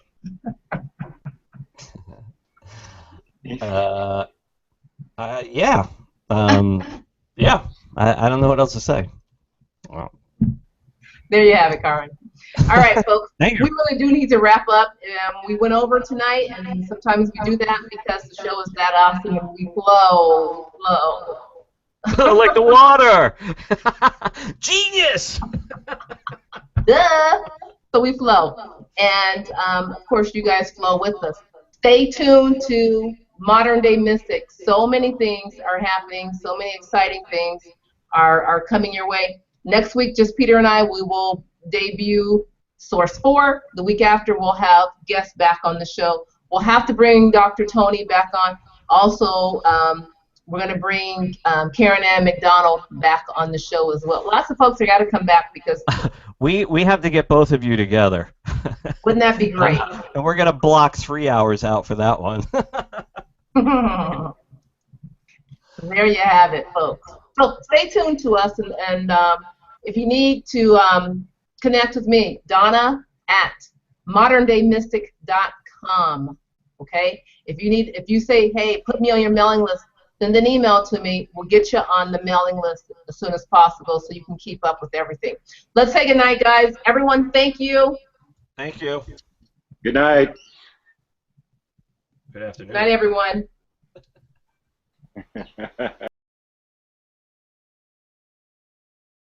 Yeah. Yeah. I don't know what else to say. Well. There you have it, Karen. All right, folks. Thank you. We really do need to wrap up. We went over tonight, and sometimes we do that because the show is that awesome, and we flow. Like the water. Genius. Duh. So we flow. And, of course, you guys flow with us. Stay tuned to Modern Day Mystics. So many things are happening. So many exciting things are coming your way. Next week, just Peter and I, we will debut Source 4. The week after, we'll have guests back on the show. We'll have to bring Dr. Tony back on. Also, we're going to bring Karen Ann McDonald back on the show as well. Lots of folks have got to come back because we have to get both of you together. Wouldn't that be great? And we're going to block 3 hours out for that one. There you have it, folks. So stay tuned to us, and if you need to connect with me, Donna at moderndaymystic.com. Okay? If you say, hey, put me on your mailing list, send an email to me. We'll get you on the mailing list as soon as possible so you can keep up with everything. Let's say good night, guys. Everyone, thank you. Thank you. Good night. Good afternoon. Good night, everyone.